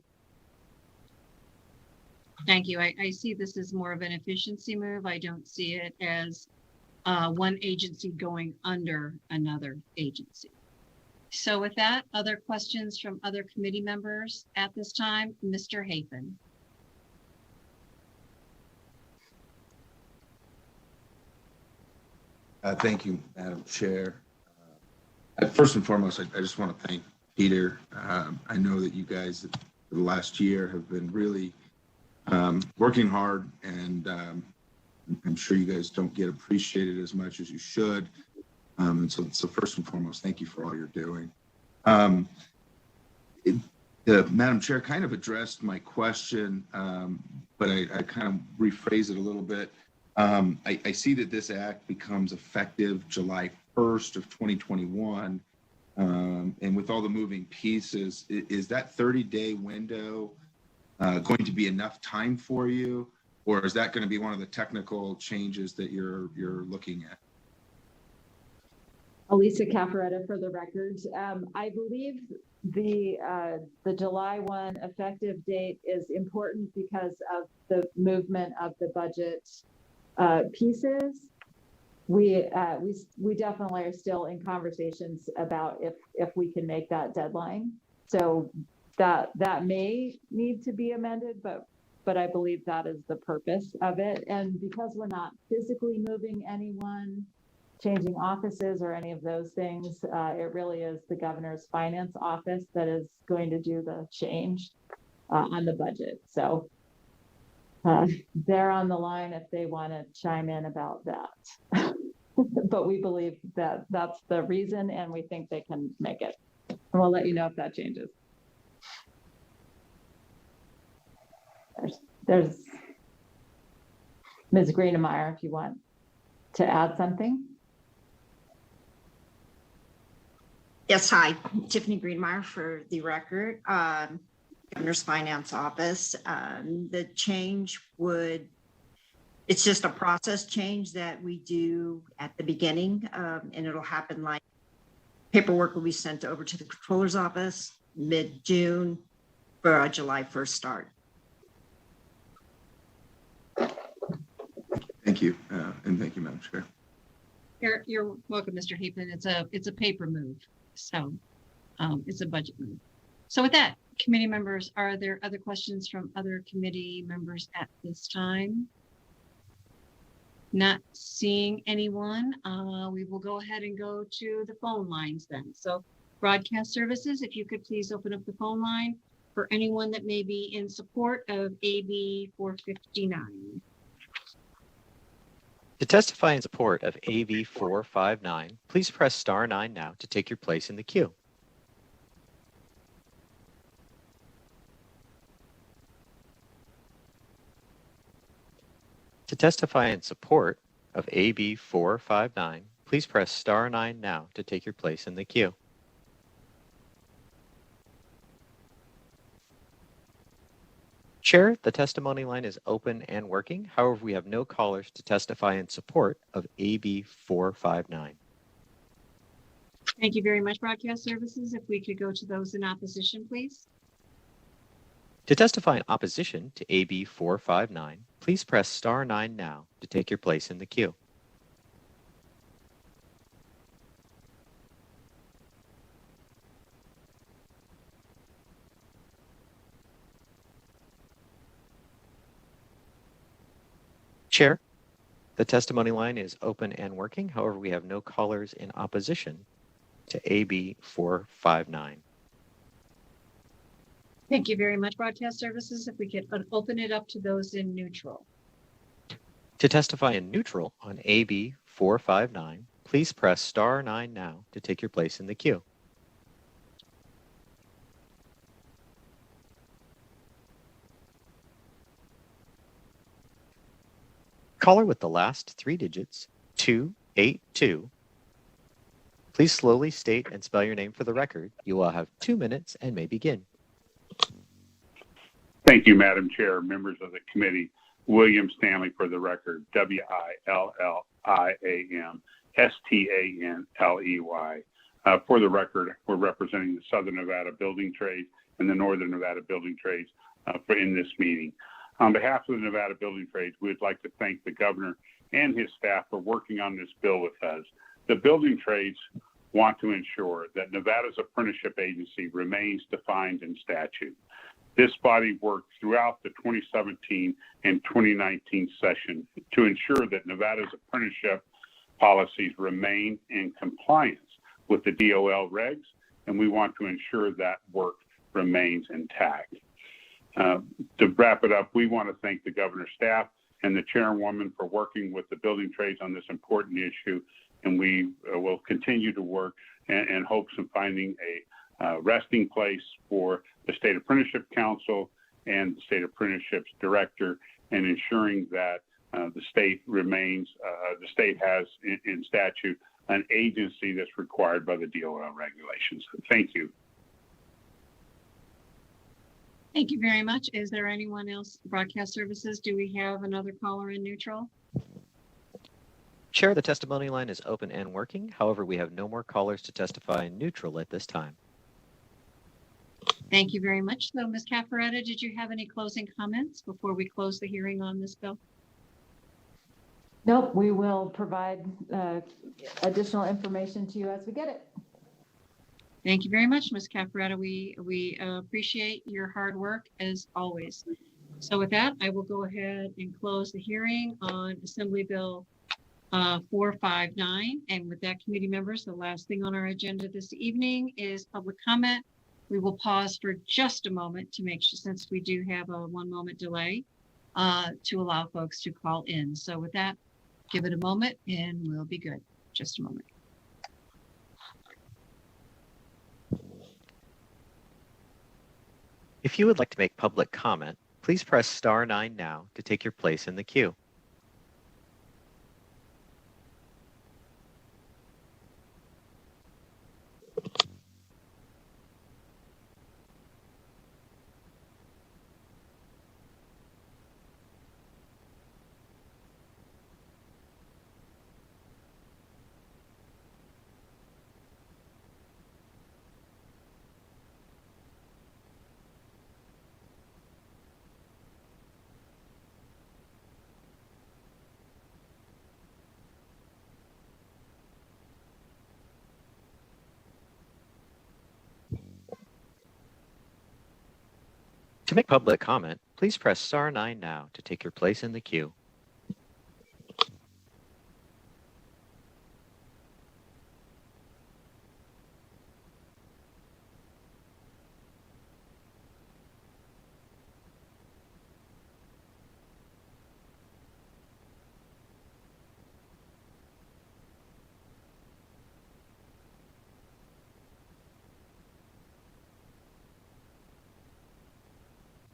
Speaker 1: Thank you. I see this as more of an efficiency move. I don't see it as one agency going under another agency. So with that, other questions from other committee members at this time? Mr. Hafen.
Speaker 9: Thank you, Madam Chair. First and foremost, I just want to thank Peter. I know that you guys for the last year have been really working hard, and I'm sure you guys don't get appreciated as much as you should. And so first and foremost, thank you for all you're doing. Madam Chair kind of addressed my question, but I kind of rephrase it a little bit. I see that this act becomes effective July 1st of 2021. And with all the moving pieces, is that 30-day window going to be enough time for you? Or is that going to be one of the technical changes that you're looking at?
Speaker 2: Elisa Caffaretta, for the record. I believe the July 1 effective date is important because of the movement of the budget pieces. We definitely are still in conversations about if we can make that deadline. So that may need to be amended, but I believe that is the purpose of it. And because we're not physically moving anyone, changing offices or any of those things, it really is the governor's finance office that is going to do the change on the budget. So they're on the line if they want to chime in about that. But we believe that that's the reason, and we think they can make it. And we'll let you know if that changes. There's Ms. Greenemeyer, if you want to add something.
Speaker 10: Yes, hi, Tiffany Greenemeyer for the record, Governor's Finance Office. The change it's just a process change that we do at the beginning, and it'll happen like paperwork will be sent over to the Controller's Office mid-June for a July 1st start.
Speaker 9: Thank you, and thank you, Madam Chair.
Speaker 1: You're welcome, Mr. Hafen. It's a paper move, so it's a budget move. So with that, committee members, are there other questions from other committee members at this time? Not seeing anyone, we will go ahead and go to the phone lines then. So broadcast services, if you could please open up the phone line for anyone that may be in support of AB 459.
Speaker 3: To testify in support of AB 459, please press star 9 now to take your place in the queue. To testify in support of AB 459, please press star 9 now to take your place in the queue. Chair, the testimony line is open and working. However, we have no callers to testify in support of AB 459.
Speaker 1: Thank you very much, broadcast services. If we could go to those in opposition, please.
Speaker 3: To testify in opposition to AB 459, please press star 9 now to take your place in the queue. Chair, the testimony line is open and working. However, we have no callers in opposition to AB 459.
Speaker 1: Thank you very much, broadcast services. If we could open it up to those in neutral.
Speaker 3: To testify in neutral on AB 459, please press star 9 now to take your place in the queue. Caller with the last 3 digits, 282. Please slowly state and spell your name for the record. You will have 2 minutes and may begin.
Speaker 6: Thank you, Madam Chair, members of the committee. William Stanley for the record, WILLIAM STANLEY. For the record, we're representing the Southern Nevada Building Trades and the Northern Nevada Building Trades in this meeting. On behalf of the Nevada Building Trades, we'd like to thank the governor and his staff for working on this bill with us. The building trades want to ensure that Nevada's apprenticeship agency remains defined in statute. This body worked throughout the 2017 and 2019 session to ensure that Nevada's apprenticeship policies remain in compliance with the DOL regs, and we want to ensure that work remains intact. To wrap it up, we want to thank the governor's staff and the chairwoman for working with the building trades on this important issue, and we will continue to work in hopes of finding a resting place for the State Apprenticeship Council and the State Apprenticeships Director, and ensuring that the state remains, the state has in statute an agency that's required by the DOL regulations. Thank you.
Speaker 1: Thank you very much. Is there anyone else? Broadcast Services, do we have another caller in neutral?
Speaker 3: Chair, the testimony line is open and working. However, we have no more callers to testify in neutral at this time.
Speaker 1: Thank you very much. So, Ms. Caffaretta, did you have any closing comments before we close the hearing on this bill?
Speaker 2: Nope, we will provide additional information to you as we get it.
Speaker 1: Thank you very much, Ms. Caffaretta. We appreciate your hard work as always. So with that, I will go ahead and close the hearing on Assembly Bill 459. And with that, committee members, the last thing on our agenda this evening is public comment. We will pause for just a moment to make sure, since we do have a 1 moment delay, to allow folks to call in. So with that, give it a moment and we'll be good. Just a moment.
Speaker 3: If you would like to make public comment, please press star 9 now to take your place in the queue. To make public comment, please press star 9 now to take your place in the queue.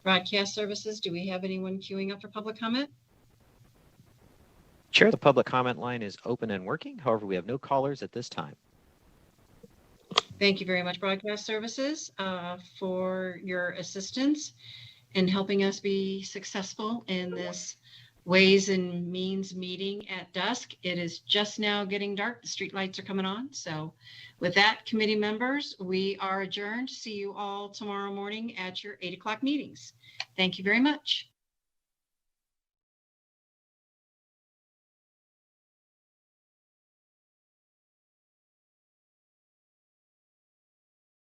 Speaker 1: Broadcast Services, do we have anyone queuing up for public comment?
Speaker 3: Chair, the public comment line is open and working. However, we have no callers at this time.
Speaker 1: Thank you very much, Broadcast Services, for your assistance in helping us be successful in this Ways and Means meeting at dusk. It is just now getting dark. The street lights are coming on. So with that, committee members, we are adjourned. See you all tomorrow morning at your 8 o'clock meetings. Thank you very much.